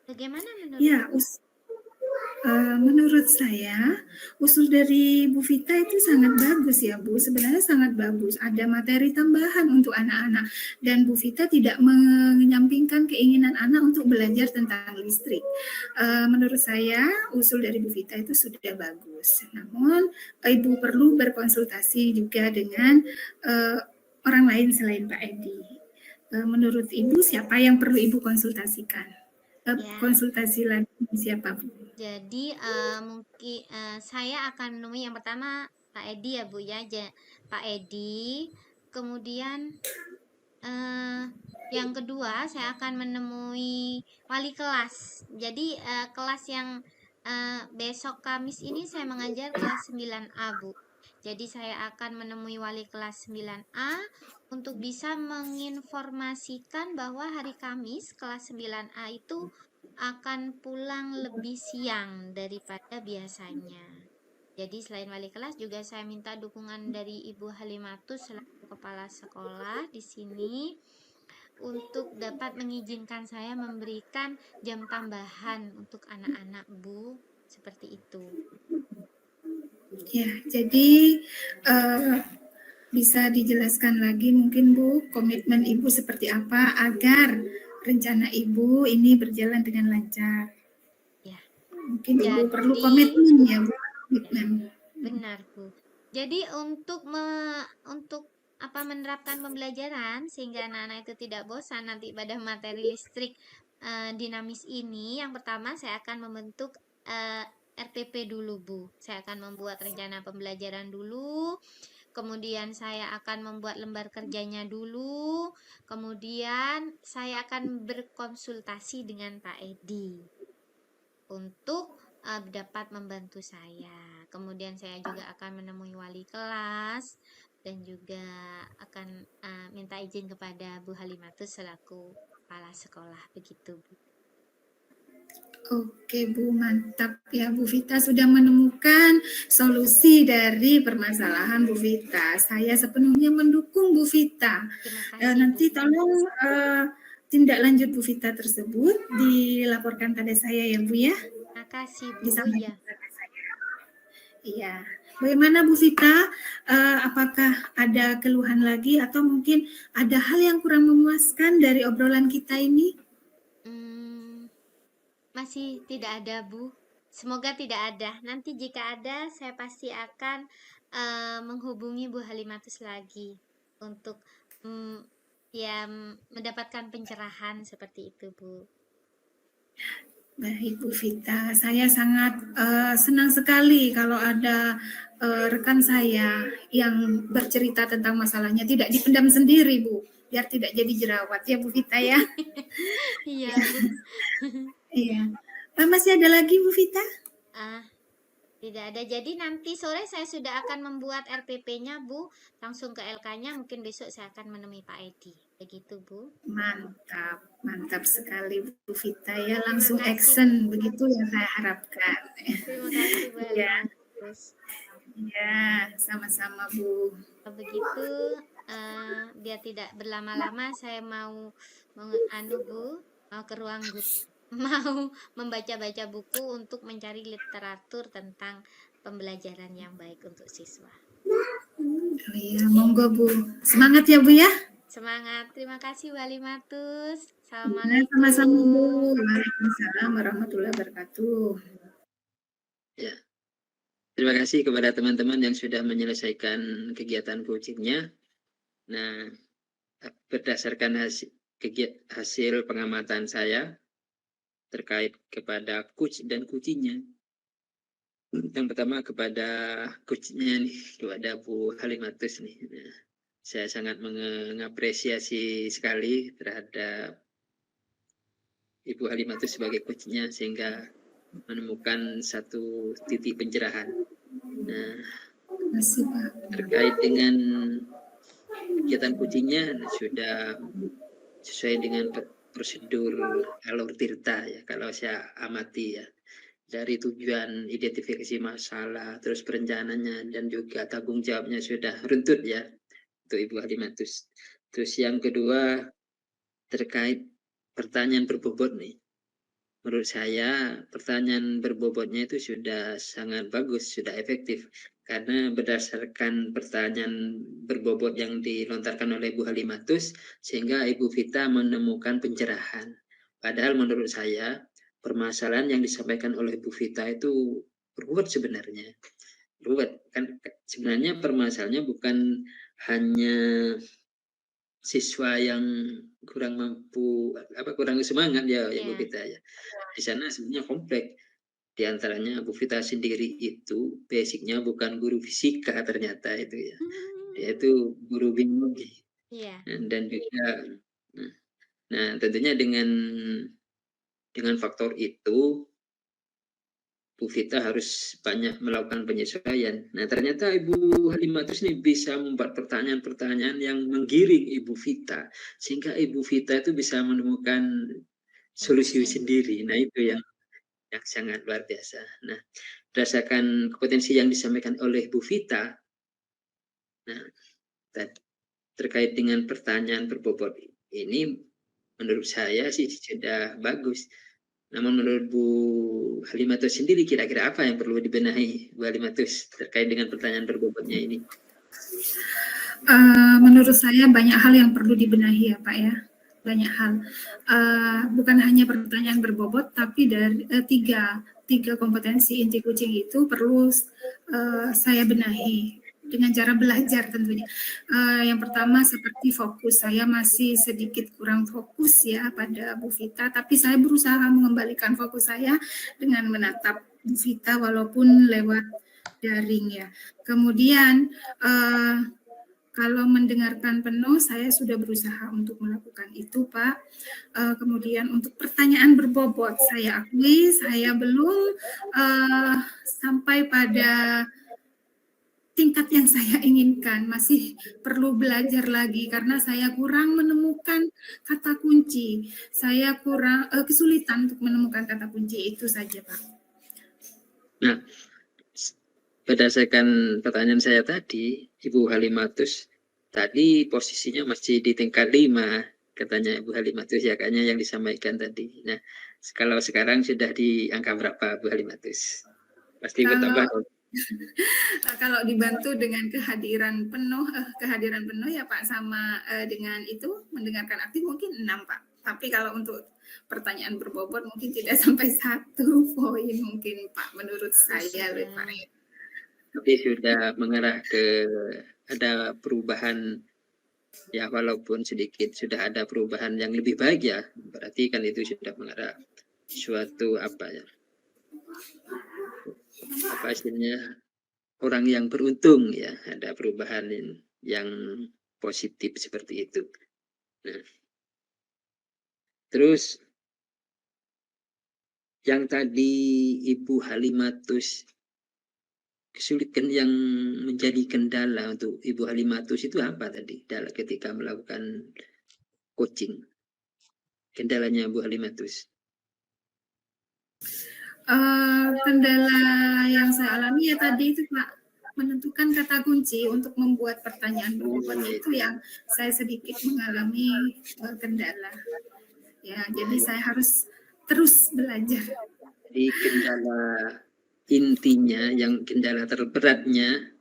Bagaimana menurut Ya, menurut saya, usul dari Bu Vita itu sangat bagus ya, Bu. Sebenarnya sangat bagus. Ada materi tambahan untuk anak-anak. Dan Bu Vita tidak menyampingkan keinginan anak untuk belajar tentang listrik. Menurut saya, usul dari Bu Vita itu sudah bagus. Namun, Ibu perlu berkonsultasi juga dengan orang lain selain Pak Edi. Menurut Ibu, siapa yang perlu Ibu konsultasikan? Ya. Konsultasi lagi siapa, Bu? Jadi mungkin saya akan menemui yang pertama Pak Edi ya, Bu ya. Pak Edi. Kemudian yang kedua saya akan menemui wali kelas. Jadi kelas yang besok Kamis ini saya mengajar kelas 9A, Bu. Jadi saya akan menemui wali kelas 9A untuk bisa menginformasikan bahwa hari Kamis kelas 9A itu akan pulang lebih siang daripada biasanya. Jadi selain wali kelas juga saya minta dukungan dari Ibu Halimatus selaku kepala sekolah di sini untuk dapat mengizinkan saya memberikan jam tambahan untuk anak-anak, Bu. Seperti itu. Ya, jadi bisa dijelaskan lagi mungkin Bu, komitmen Ibu seperti apa agar rencana Ibu ini berjalan dengan lancar. Ya. Mungkin Ibu perlu komitmen ya, Bu. Komitmen. Benar, Bu. Jadi untuk menerapkan pembelajaran sehingga anak-anak itu tidak bosan nanti pada materi listrik dinamis ini, yang pertama saya akan membentuk RPP dulu, Bu. Saya akan membuat rencana pembelajaran dulu. Kemudian saya akan membuat lembar kerjanya dulu. Kemudian saya akan berkonsultasi dengan Pak Edi untuk dapat membantu saya. Kemudian saya juga akan menemui wali kelas dan juga akan minta izin kepada Bu Halimatus selaku kepala sekolah. Begitu, Bu. Oke Bu, mantap ya Bu Vita sudah menemukan solusi dari permasalahan Bu Vita. Saya sepenuhnya mendukung Bu Vita. Terima kasih, Nanti Bu. tolong tindak lanjut Bu Vita tersebut dilaporkan pada saya ya Bu ya. Terima kasih, Bu. Disampaikan pada saya. Iya. Bagaimana Bu Vita? Apakah ada keluhan lagi atau mungkin ada hal yang kurang memuaskan dari obrolan kita ini? Masih tidak ada, Bu. Semoga tidak ada. Nanti jika ada, saya pasti akan menghubungi Bu Halimatus lagi untuk mendapatkan pencerahan seperti itu, Bu. Baik Bu Vita, saya sangat senang sekali kalau ada rekan saya yang bercerita tentang masalahnya, tidak dipendam sendiri Bu, biar tidak jadi jerawat ya Bu Vita ya. Iya, Bu. Iya. Masih ada lagi Bu Vita? Tidak ada. Jadi nanti sore saya sudah akan membuat RPP-nya, Bu. Langsung ke LK-nya. Mungkin besok saya akan menemui Pak Edi. Begitu, Bu. Mantap, mantap sekali Bu Vita ya. Langsung action, begitu yang saya harapkan. Terima kasih, Bu. Ya, sama-sama Bu. Begitu, biar tidak berlama-lama, saya mau Bu, mau ke ruang guru mau membaca-baca buku untuk mencari literatur tentang pembelajaran yang baik untuk siswa. Oh iya, monggo Bu. Semangat ya Bu ya. Semangat. Terima kasih Bu Halimatus. Ya, Assalamualaikum. sama-sama Bu. Waalaikumsalam warahmatullahi wabarakatuh. Ya. Terima kasih kepada teman-teman yang sudah menyelesaikan kegiatan coachingnya. Nah, berdasarkan hasil pengamatan saya terkait kepada coach dan coachingnya. Yang pertama kepada coachnya nih, kepada Bu Halimatus nih. Nah, saya sangat mengapresiasi sekali terhadap Ibu Halimatus sebagai coachnya sehingga menemukan satu titik pencerahan. Nah, terkait dengan kegiatan coachingnya sudah sesuai dengan prosedur alur tirta ya, kalau saya amati ya, dari tujuan identifikasi masalah, terus perencanaannya dan juga tanggung jawabnya sudah runtut ya untuk Ibu Halimatus. Terus yang kedua terkait pertanyaan berbobot nih. Menurut saya pertanyaan berbobotnya itu sudah sangat bagus, sudah efektif. Karena berdasarkan pertanyaan berbobot yang dilontarkan oleh Ibu Halimatus, sehingga Ibu Vita menemukan pencerahan. Padahal menurut saya, permasalahan yang disampaikan oleh Bu Vita itu ruwet sebenarnya. Ruwet. Kan sebenarnya permasalahannya bukan hanya siswa yang kurang mampu, kurang semangat ya, Bu Vita ya. Di sana sebenarnya kompleks. Di antaranya Bu Vita sendiri itu basicnya bukan guru fisika ternyata itu ya. Dia itu guru biologi. Dan juga nah tentunya dengan faktor itu Bu Vita harus banyak melakukan penyesuaian. Nah, ternyata Ibu Halimatus ini bisa membuat pertanyaan-pertanyaan yang menggiring Ibu Vita, sehingga Ibu Vita itu bisa menemukan solusi sendiri. Nah, itu yang sangat luar biasa. Nah, berdasarkan kompetensi yang disampaikan oleh Bu Vita, nah, terkait dengan pertanyaan berbobot ini, menurut saya sih sudah bagus. Namun menurut Bu Halimatus sendiri, kira-kira apa yang perlu dibenahi Bu Halimatus terkait dengan pertanyaan berbobotnya ini? Menurut saya banyak hal yang perlu dibenahi ya Pak ya. Banyak hal. Bukan hanya pertanyaan berbobot, tapi dari tiga kompetensi inti coaching itu perlu saya benahi dengan cara belajar tentunya. Yang pertama seperti fokus, saya masih sedikit kurang fokus ya pada Bu Vita, tapi saya berusaha mengembalikan fokus saya dengan menatap Bu Vita walaupun lewat daring ya. Kemudian kalau mendengarkan penuh, saya sudah berusaha untuk melakukan itu, Pak. Kemudian untuk pertanyaan berbobot, saya akui saya belum sampai pada tingkat yang saya inginkan, masih perlu belajar lagi karena saya kurang menemukan kata kunci. Saya kurang kesulitan untuk menemukan kata kunci, itu saja, Pak. Nah, berdasarkan pertanyaan saya tadi, Ibu Halimatus tadi posisinya masih di tingkat 5, katanya Ibu Halimatus ya, kayaknya yang disampaikan tadi. Nah, kalau sekarang sudah di angka berapa Bu Halimatus? Pasti bertambah. Kalau dibantu dengan kehadiran penuh ya Pak, sama dengan itu mendengarkan aktif mungkin 6 Pak. Tapi kalau untuk pertanyaan berbobot mungkin tidak sampai 1 poin mungkin Pak, menurut saya Pak. Tapi sudah mengarah ke ada perubahan ya, walaupun sedikit sudah ada perubahan yang lebih baik ya. Berarti kan itu sudah mengarah suatu istilahnya orang yang beruntung ya, ada perubahan yang positif seperti itu. Nah, terus yang tadi Ibu Halimatus kesulitan yang menjadi kendala untuk Ibu Halimatus itu apa tadi dalam ketika melakukan coaching? Kendalanya Bu Halimatus? Kendala yang saya alami ya tadi itu Pak, menentukan kata kunci untuk membuat pertanyaan berbobot itu yang saya sedikit mengalami kendala. Ya, jadi saya harus terus belajar. Jadi kendala intinya, yang kendala terberatnya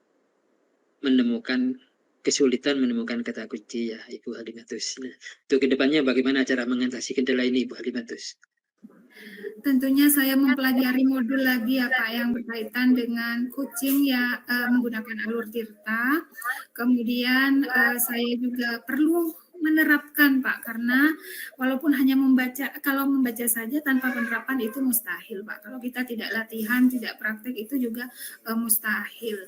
menemukan kesulitan menemukan kata kunci ya Ibu Halimatus. Nah, untuk kedepannya bagaimana cara mengatasi kendala ini Ibu Halimatus? Tentunya saya mempelajari modul lagi ya Pak yang berkaitan dengan kucing ya menggunakan alur tirta. Kemudian saya juga perlu menerapkan Pak, karena walaupun hanya membaca, kalau membaca saja tanpa penerapan itu mustahil Pak. Kalau kita tidak latihan, tidak praktek itu juga mustahil.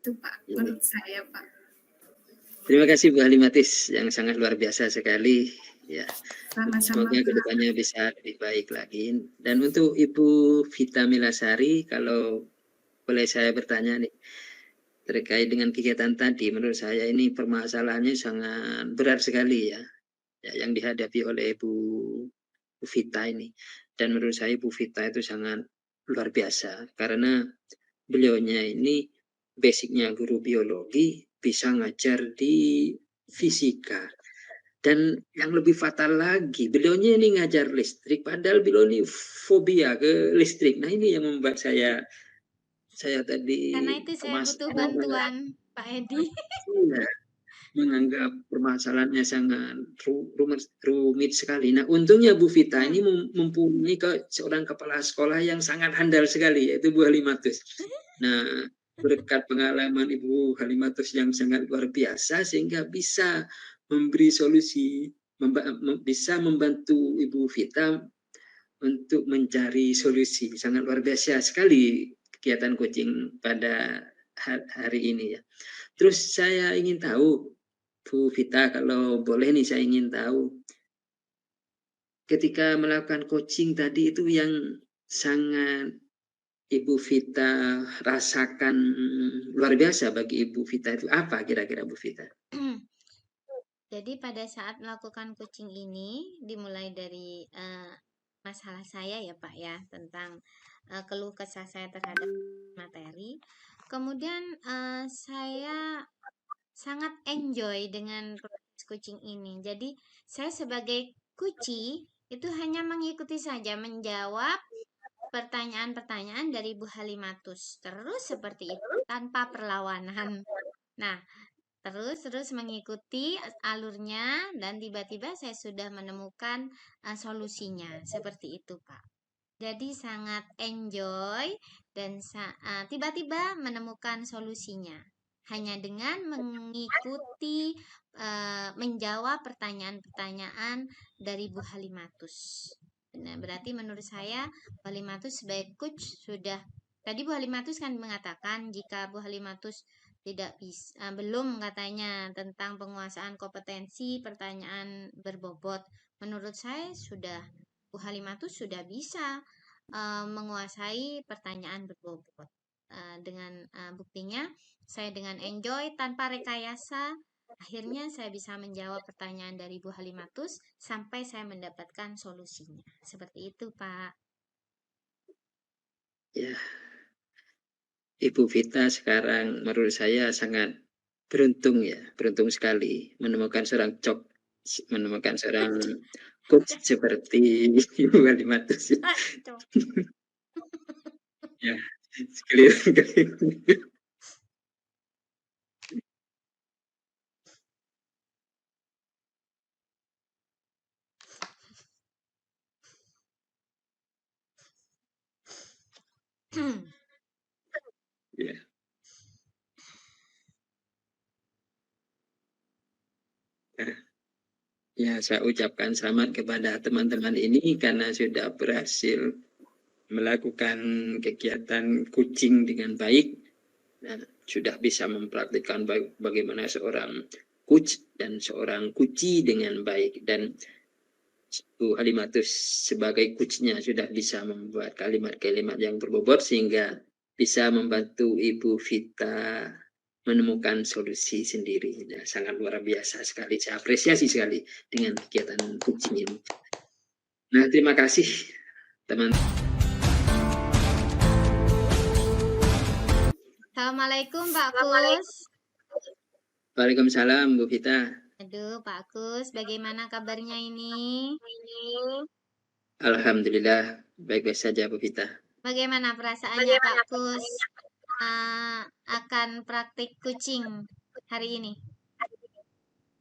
Itu Pak, menurut saya Pak. Terima kasih Bu Halimatis yang sangat luar biasa sekali ya. Sama-sama. Semoga kedepannya bisa lebih baik lagi. Dan untuk Ibu Vita Milasari, kalau boleh saya bertanya nih terkait dengan kegiatan tadi, menurut saya ini permasalahannya sangat berat sekali ya, yang dihadapi oleh Bu Vita ini. Dan menurut saya Bu Vita itu sangat luar biasa karena beliaunya ini basicnya guru biologi, bisa ngajar di fisika. Dan yang lebih fatal lagi, beliaunya ini ngajar listrik, padahal beliau ini fobia ke listrik. Nah ini yang membuat saya tadi Karena itu saya butuh bantuan Pak Edi. Iya, menganggap permasalahannya sangat rumit sekali. Nah untungnya Bu Vita ini mempunyai seorang kepala sekolah yang sangat handal sekali, yaitu Bu Halimatus. Nah berkat pengalaman Ibu Halimatus yang sangat luar biasa sehingga bisa memberi solusi, bisa membantu Ibu Vita untuk mencari solusi. Sangat luar biasa sekali kegiatan coaching pada hari ini ya. Terus saya ingin tahu Bu Vita, kalau boleh nih saya ingin tahu ketika melakukan coaching tadi itu yang sangat Ibu Vita rasakan luar biasa bagi Ibu Vita itu apa kira-kira Bu Vita? Jadi pada saat melakukan coaching ini dimulai dari masalah saya ya Pak ya, tentang keluh kesah saya terhadap materi. Kemudian saya sangat enjoy dengan proses coaching ini. Jadi saya sebagai coachee itu hanya mengikuti saja, menjawab pertanyaan-pertanyaan dari Bu Halimatus. Terus seperti itu tanpa perlawanan. Nah, terus mengikuti alurnya dan tiba-tiba saya sudah menemukan solusinya. Seperti itu, Pak. Jadi sangat enjoy dan tiba-tiba menemukan solusinya. Hanya dengan mengikuti menjawab pertanyaan-pertanyaan dari Bu Halimatus. Nah, berarti menurut saya Bu Halimatus sebagai coach sudah, tadi Bu Halimatus kan mengatakan jika Bu Halimatus tidak bisa, belum katanya tentang penguasaan kompetensi pertanyaan berbobot. Menurut saya sudah Bu Halimatus sudah bisa menguasai pertanyaan berbobot. Dengan buktinya saya dengan enjoy tanpa rekayasa, akhirnya saya bisa menjawab pertanyaan dari Bu Halimatus sampai saya mendapatkan solusinya. Seperti itu, Pak. Ya, Ibu Vita sekarang menurut saya sangat beruntung ya, beruntung sekali menemukan seorang coach seperti Ibu Halimatus. Ya, sekeliling. Ya. Ya, saya ucapkan selamat kepada teman-teman ini karena sudah berhasil melakukan kegiatan coaching dengan baik dan sudah bisa mempraktikkan bagaimana seorang coach dan seorang coachee dengan baik. Dan Bu Halimatus sebagai coachnya sudah bisa membuat kalimat-kalimat yang berbobot sehingga bisa membantu Ibu Vita menemukan solusi sendiri. Ya, sangat luar biasa sekali. Saya apresiasi sekali dengan kegiatan coaching ini. Nah, terima kasih teman-teman. Assalamualaikum Pak Kus. Waalaikumsalam Bu Vita. Aduh Pak Kus, bagaimana kabarnya ini? Alhamdulillah, baik-baik saja Bu Vita. Bagaimana perasaannya Pak Kus akan praktik kucing hari ini?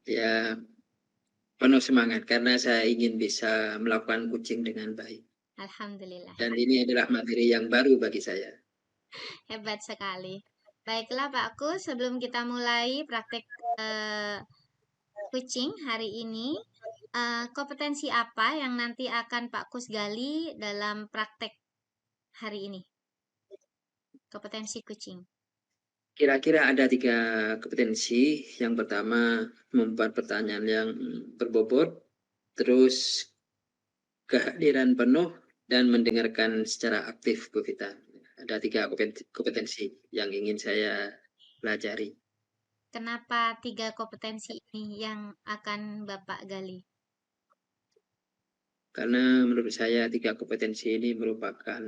Ya, penuh semangat karena saya ingin bisa melakukan kucing dengan baik. Alhamdulillah. Dan ini adalah materi yang baru bagi saya. Hebat sekali. Baiklah Pak Kus, sebelum kita mulai praktik kucing hari ini, kompetensi apa yang nanti akan Pak Kus gali dalam praktek hari ini? Kompetensi kucing. Kira-kira ada 3 kompetensi. Yang pertama, membuat pertanyaan yang berbobot, terus kehadiran penuh, dan mendengarkan secara aktif, Bu Vita. Ada 3 kompetensi yang ingin saya pelajari. Kenapa 3 kompetensi ini yang akan Bapak gali? Karena menurut saya 3 kompetensi ini merupakan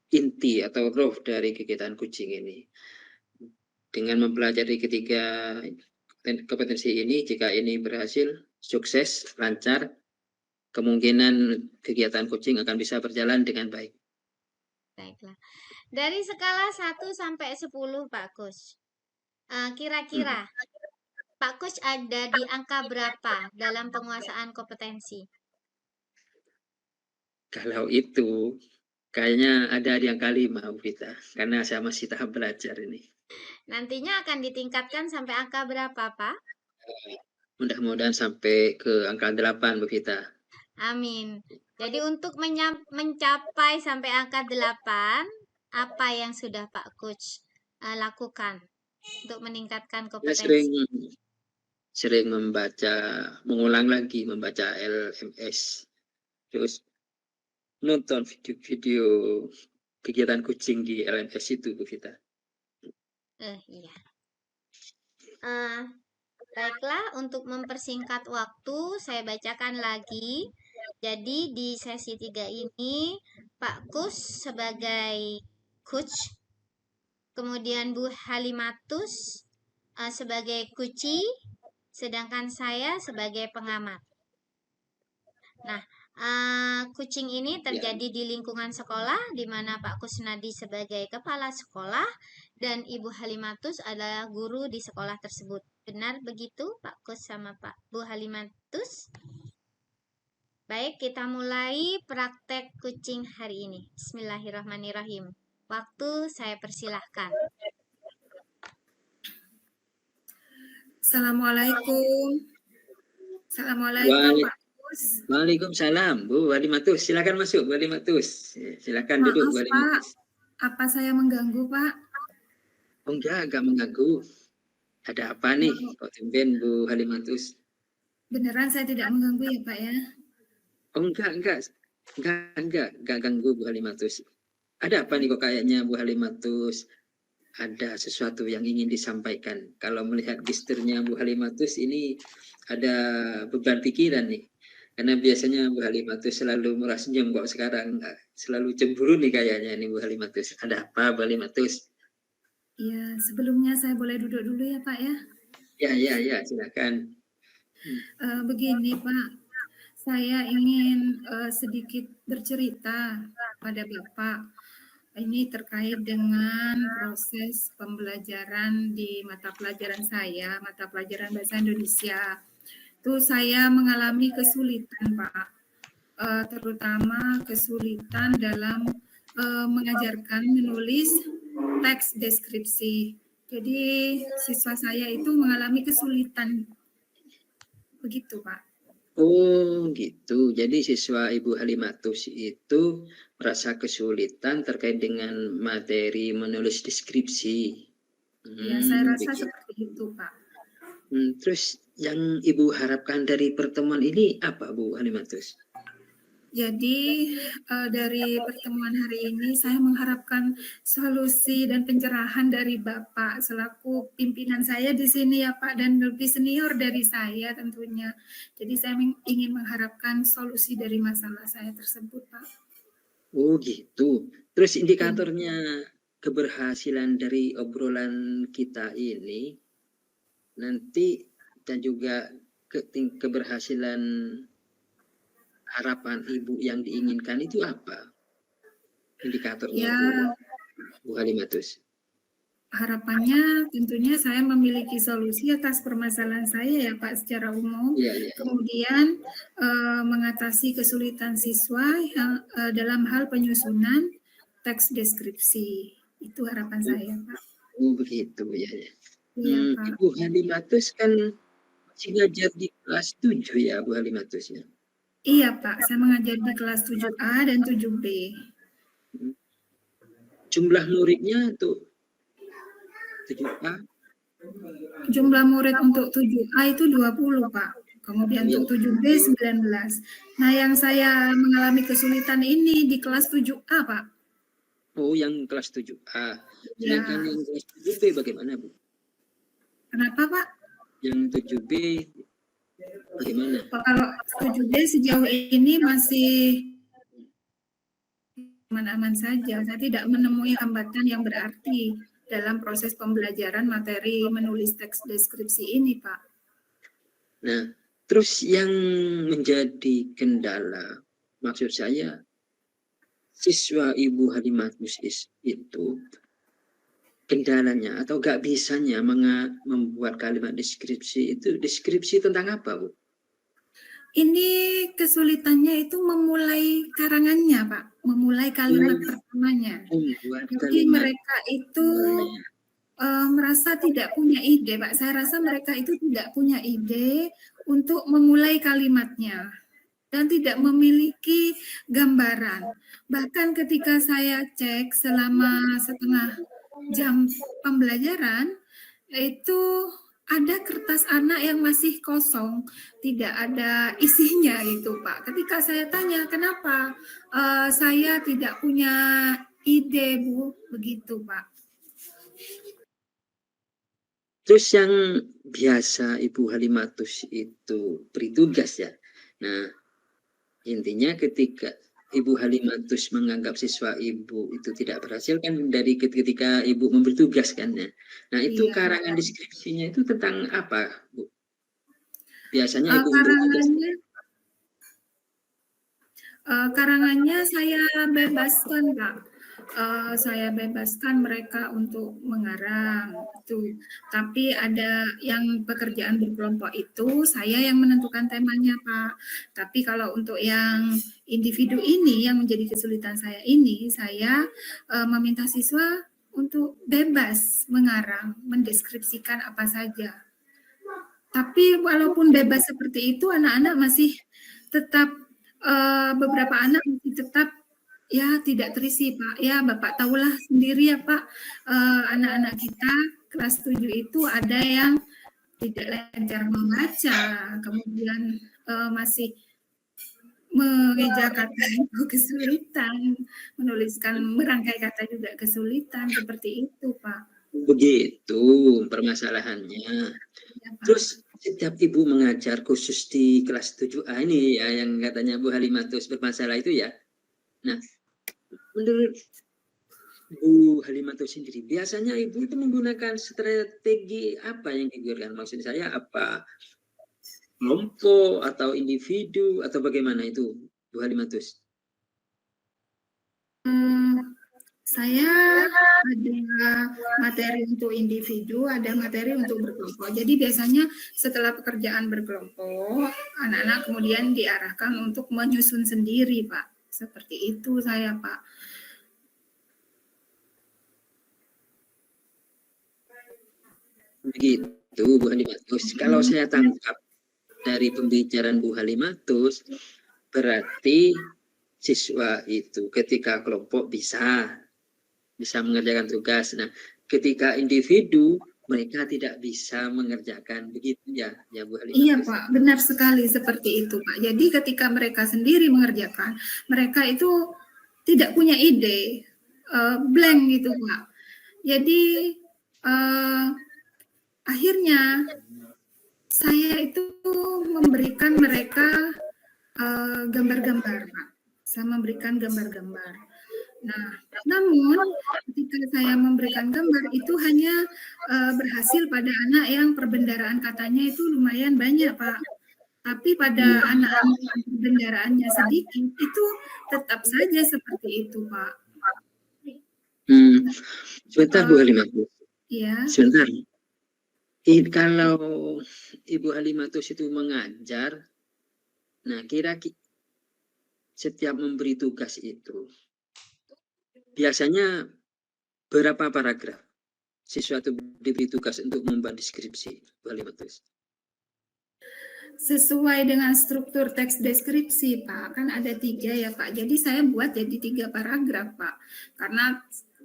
inti atau roh dari kegiatan kucing ini. Dengan mempelajari ketiga kompetensi ini, jika ini berhasil, sukses, lancar, kemungkinan kegiatan kucing akan bisa berjalan dengan baik. Baiklah. Dari skala 1 sampai 10 Pak Kus, kira-kira Pak Kus ada di angka berapa dalam penguasaan kompetensi? Kalau itu, kayaknya ada di angka 5, Bu Vita, karena saya masih tahap belajar ini. Nantinya akan ditingkatkan sampai angka berapa, Pak? Mudah-mudahan sampai ke angka 8, Bu Vita. Amin. Jadi untuk mencapai sampai angka 8, apa yang sudah Pak Coach lakukan untuk meningkatkan kompetensi? Sering membaca, mengulang lagi membaca LMS. Terus nonton video-video kegiatan kucing di LMS itu, Bu Vita. Iya. Baiklah, untuk mempersingkat waktu, saya bacakan lagi. Jadi di sesi 3 ini, Pak Kus sebagai coach, kemudian Bu Halimatus sebagai kuci, sedangkan saya sebagai pengamat. Nah, kucing ini terjadi di lingkungan sekolah, di mana Pak Kusnadi sebagai kepala sekolah dan Ibu Halimatus adalah guru di sekolah tersebut. Benar begitu Pak Kus sama Pak Bu Halimatus? Baik, kita mulai praktek kucing hari ini. Bismillahirrahmanirrahim. Waktu saya persilahkan. Assalamualaikum. Assalamualaikum Pak Kus. Waalaikumsalam, Bu Halimatus. Silakan masuk, Bu Halimatus. Silakan duduk, Bu Halimatus. Pak, apa saya mengganggu, Pak? Oh, enggak mengganggu. Ada apa nih? Kok tumben, Bu Halimatus? Beneran saya tidak mengganggu ya, Pak ya? Oh, enggak ganggu, Bu Halimatus. Ada apa nih kok kayaknya Bu Halimatus ada sesuatu yang ingin disampaikan? Kalau melihat gesturnya Bu Halimatus ini ada beban pikiran nih. Karena biasanya Bu Halimatus selalu murah senyum, kok sekarang selalu cemburu nih kayaknya nih Bu Halimatus. Ada apa Bu Halimatus? Iya, sebelumnya saya boleh duduk dulu ya Pak ya? Ya, silakan. Begini Pak, saya ingin sedikit bercerita pada Bapak. Ini terkait dengan proses pembelajaran di mata pelajaran saya, mata pelajaran Bahasa Indonesia. Itu saya mengalami kesulitan Pak, terutama kesulitan dalam mengajarkan menulis teks deskripsi. Jadi siswa saya itu mengalami kesulitan. Begitu, Pak. Oh, gitu. Jadi siswa Ibu Halimatus itu merasa kesulitan terkait dengan materi menulis deskripsi. Ya, saya rasa seperti itu, Pak. Terus yang Ibu harapkan dari pertemuan ini apa, Bu Halimatus? Jadi dari pertemuan hari ini saya mengharapkan solusi dan pencerahan dari Bapak selaku pimpinan saya di sini ya Pak, dan lebih senior dari saya tentunya. Jadi saya ingin mengharapkan solusi dari masalah saya tersebut Pak. Oh gitu. Terus indikatornya keberhasilan dari obrolan kita ini nanti dan juga keberhasilan harapan Ibu yang diinginkan itu apa? Indikatornya, Ya, Bu Halimatus. harapannya tentunya saya memiliki solusi atas permasalahan saya ya Pak secara umum. Kemudian mengatasi kesulitan siswa yang, dalam hal penyusunan teks deskripsi. Itu harapan saya Pak. Oh begitu ya. Iya, Pak. Ibu Halimatus kan masih ngajar di kelas 7 ya Bu Halimatus ya? Iya Pak, saya mengajar di kelas 7A dan 7B. Jumlah muridnya tuh 7A? Jumlah murid untuk 7A itu 20 Pak. Kemudian untuk 7B 19. Nah yang saya mengalami kesulitan ini di kelas 7A Pak. Oh yang kelas 7A. Sedangkan yang kelas 7B bagaimana Bu? Kenapa Pak? Yang 7B bagaimana? Pak, kalau 7B sejauh ini masih aman-aman saja. Saya tidak menemui hambatan yang berarti dalam proses pembelajaran materi menulis teks deskripsi ini, Pak. Nah, terus yang menjadi kendala, maksud saya, siswa Ibu Halimatus itu kendalanya atau gak bisanya membuat kalimat deskripsi itu, deskripsi tentang apa, Bu? Ini kesulitannya itu memulai karangannya, Pak. Memulai kalimat pertamanya. Jadi mereka itu merasa tidak punya ide, Pak. Saya rasa mereka itu tidak punya ide untuk memulai kalimatnya dan tidak memiliki gambaran. Bahkan ketika saya cek selama setengah jam pembelajaran, itu ada kertas anak yang masih kosong, tidak ada isinya gitu Pak. Ketika saya tanya kenapa saya tidak punya ide Bu, begitu Pak. Terus yang biasa Ibu Halimatus itu beri tugas ya. Nah, intinya ketika Ibu Halimatus menganggap siswa Ibu itu tidak berhasil kan dari ketika Ibu memberi tugas kan ya. Nah, itu karangan deskripsinya itu tentang apa, Bu? Biasanya Ibu karangannya saya bebaskan, Pak. Saya bebaskan mereka untuk mengarang itu. Tapi ada yang pekerjaan berkelompok itu saya yang menentukan temanya, Pak. Tapi kalau untuk yang individu ini yang menjadi kesulitan saya ini, saya meminta siswa untuk bebas mengarang, mendeskripsikan apa saja. Tapi walaupun bebas seperti itu, anak-anak masih tetap beberapa anak masih tetap ya tidak terisi Pak. Ya Bapak tahulah sendiri ya Pak, anak-anak kita kelas 7 itu ada yang tidak lancar membaca, kemudian masih mengeja kata itu kesulitan, menuliskan merangkai kata juga kesulitan, seperti itu Pak. Begitu permasalahannya. Ya, terus setiap Ibu mengajar khusus di kelas 7A ini ya yang katanya Bu Halimatus bermasalah itu ya. Nah, menurut Bu Halimatus sendiri, biasanya Ibu itu menggunakan strategi apa yang digunakan? Maksud saya apa? Kelompok atau individu atau bagaimana itu Bu Halimatus? Saya ada materi untuk individu, ada materi untuk berkelompok. Jadi biasanya setelah pekerjaan berkelompok, anak-anak kemudian diarahkan untuk menyusun sendiri, Pak. Seperti itu saya, Pak. Begitu, Bu Halimatus. Kalau saya tangkap dari pembicaraan Bu Halimatus, berarti siswa itu ketika kelompok bisa mengerjakan tugas. Nah, ketika individu mereka tidak bisa mengerjakan, begitu ya Bu Halimatus? Iya Pak, benar sekali seperti itu Pak. Jadi ketika mereka sendiri mengerjakan, mereka itu tidak punya ide, blank gitu Pak. Jadi akhirnya saya itu memberikan mereka gambar-gambar Pak. Saya memberikan gambar-gambar. Nah, namun ketika saya memberikan gambar itu hanya berhasil pada anak yang perbendaharaan katanya itu lumayan banyak, Pak. Tapi pada anak-anak kendaraannya sedikit, itu tetap saja seperti itu, Pak. Sebentar Bu Halimatus. Ya. Sebentar. Kalau Ibu Halimatus itu mengajar, nah kira-kira setiap memberi tugas itu, biasanya berapa paragraf siswa itu diberi tugas untuk membuat deskripsi, Bu Halimatus? Sesuai dengan struktur teks deskripsi, Pak. Kan ada 3 ya, Pak. Jadi saya buat jadi 3 paragraf, Pak. Karena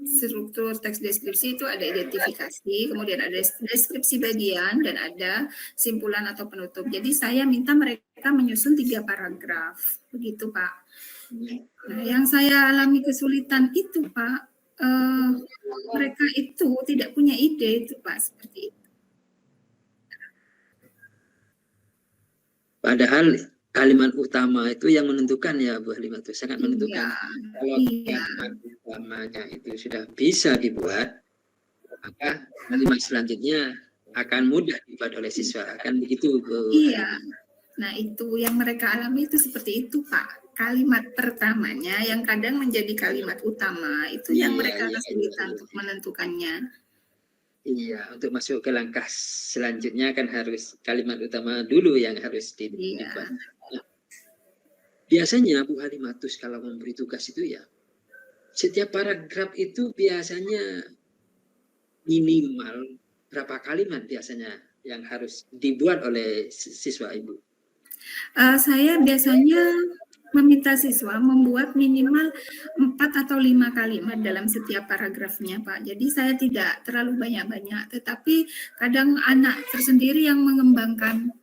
struktur teks deskripsi itu ada identifikasi, kemudian ada deskripsi bagian, dan ada simpulan atau penutup. Jadi saya minta mereka menyusun 3 paragraf. Begitu, Pak. Nah, yang saya alami kesulitan itu, Pak, mereka itu tidak punya ide itu, Pak, seperti itu. Padahal kalimat utama itu yang menentukan ya Bu Halimatus, sangat menentukan. Kalau kalimat utamanya itu sudah bisa dibuat, maka kalimat selanjutnya akan mudah dibuat oleh siswa, akan begitu Bu. Iya. Nah, itu yang mereka alami itu seperti itu, Pak. Kalimat pertamanya yang kadang menjadi kalimat utama itu yang mereka kesulitan untuk menentukannya. Iya, untuk masuk ke langkah selanjutnya kan harus kalimat utama dulu yang harus dibuat. Nah, biasanya Bu Halimatus kalau memberi tugas itu ya, setiap paragraf itu biasanya minimal berapa kalimat biasanya yang harus dibuat oleh siswa Ibu? Saya biasanya meminta siswa membuat minimal 4 atau 5 kalimat dalam setiap paragrafnya, Pak. Jadi saya tidak terlalu banyak-banyak, tetapi kadang anak tersendiri yang mengembangkan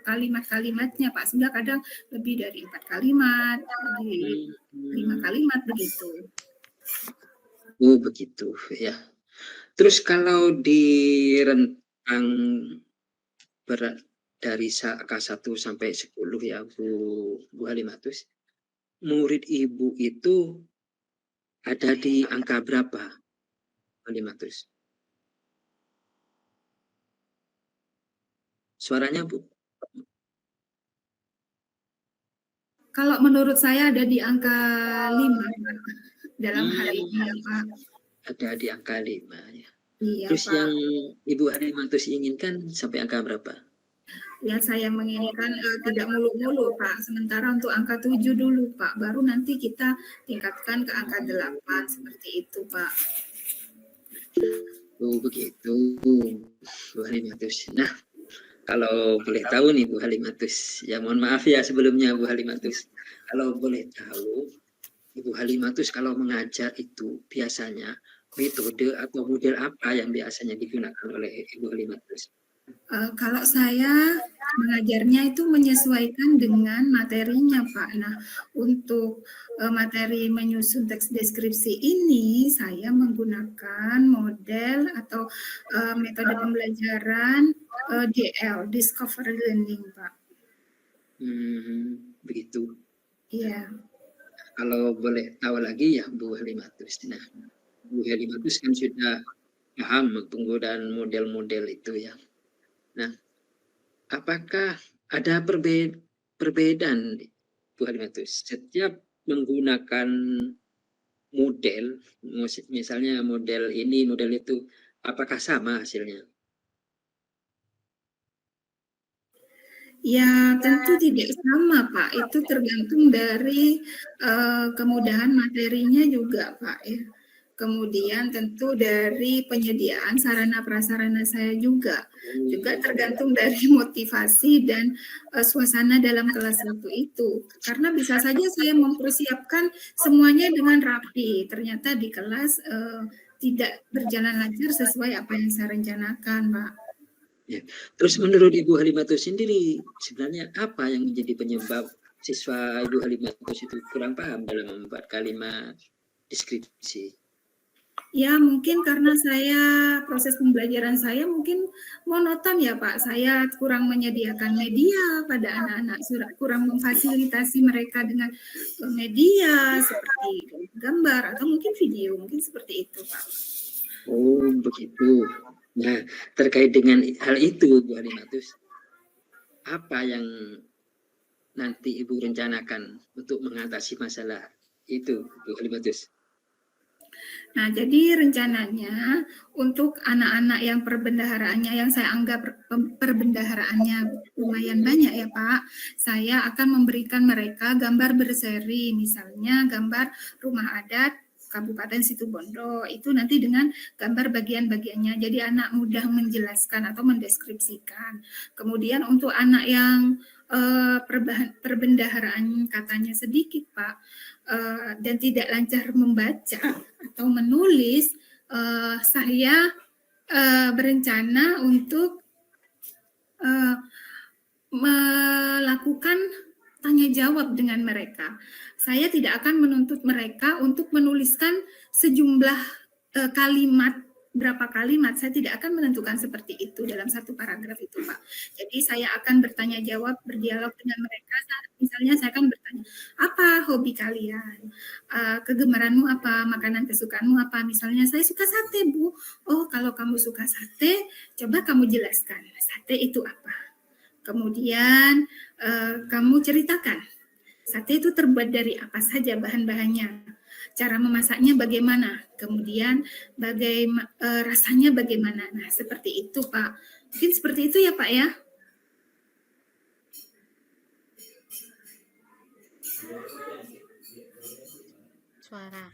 kalimat-kalimatnya, Pak. Sehingga kadang lebih dari 4 kalimat, lebih 5 kalimat begitu. Oh, begitu ya. Terus kalau di rentang berat dari K1 sampai 10 ya Bu Halimatus, murid Ibu itu ada di angka berapa, Halimatus? Suaranya Bu? Kalau menurut saya ada di angka 5 dalam hal ini ya, Pak. Ada di angka 5 ya. Iya, terus Pak. Yang Ibu Halimatus inginkan sampai angka berapa? Yang saya menginginkan tidak mulu-mulu, Pak. Sementara untuk angka 7 dulu, Pak. Baru nanti kita tingkatkan ke angka 8 seperti itu, Pak. Oh, begitu Bu Halimatus. Nah, kalau boleh tahu nih Bu Halimatus, ya mohon maaf ya sebelumnya Bu Halimatus. Kalau boleh tahu, Ibu Halimatus kalau mengajar itu biasanya metode atau model apa yang biasanya digunakan oleh Ibu Halimatus? Kalau saya mengajarnya itu menyesuaikan dengan materinya, Pak. Nah, untuk materi menyusun teks deskripsi ini, saya menggunakan model atau metode pembelajaran DL, Discovery Learning, Pak. Begitu. Iya. Kalau boleh tahu lagi ya Bu Halimatus. Nah, Bu Halimatus kan sudah paham penggunaan model-model itu ya. Nah, apakah ada perbedaan Bu Halimatus setiap menggunakan model, misalnya model ini, model itu, apakah sama hasilnya? Ya, tentu tidak sama, Pak. Itu tergantung dari kemudahan materinya juga, Pak. Ya. Kemudian tentu dari penyediaan sarana prasarana saya juga tergantung dari motivasi dan suasana dalam kelas waktu itu. Karena bisa saja saya mempersiapkan semuanya dengan rapi, ternyata di kelas tidak berjalan lancar sesuai apa yang saya rencanakan, Pak. Ya. Terus menurut Ibu Halimatus sendiri, sebenarnya apa yang menjadi penyebab siswa Ibu Halimatus itu kurang paham dalam membuat kalimat deskripsi? Ya, mungkin karena proses pembelajaran saya mungkin monoton ya, Pak. Saya kurang menyediakan media pada anak-anak, kurang memfasilitasi mereka dengan media seperti gambar atau mungkin video, mungkin seperti itu, Pak. Oh, begitu. Nah, terkait dengan hal itu, Bu Halimatus, apa yang nanti Ibu rencanakan untuk mengatasi masalah itu, Bu Halimatus? Nah, jadi rencananya untuk anak-anak yang perbendaharaannya, yang saya anggap perbendaharaannya lumayan banyak ya Pak, saya akan memberikan mereka gambar berseri, misalnya gambar rumah adat Kabupaten Situbondo, itu nanti dengan gambar bagian-bagiannya, jadi anak mudah menjelaskan atau mendeskripsikan. Kemudian untuk anak yang perbendaharaan katanya sedikit Pak, dan tidak lancar membaca atau menulis, saya berencana untuk melakukan tanya jawab dengan mereka. Saya tidak akan menuntut mereka untuk menuliskan sejumlah kalimat, berapa kalimat, saya tidak akan menentukan seperti itu dalam satu paragraf itu Pak. Jadi saya akan bertanya jawab, berdialog dengan mereka. Misalnya saya akan bertanya, apa hobi kalian? Kegemaranmu apa? Makanan kesukaanmu apa? Misalnya saya suka sate Bu. Oh kalau kamu suka sate, coba kamu jelaskan sate itu apa. Kemudian kamu ceritakan sate itu terbuat dari apa saja bahan-bahannya, cara memasaknya bagaimana, kemudian rasanya bagaimana. Nah, seperti itu, Pak. Mungkin seperti itu ya, Pak ya. Suara.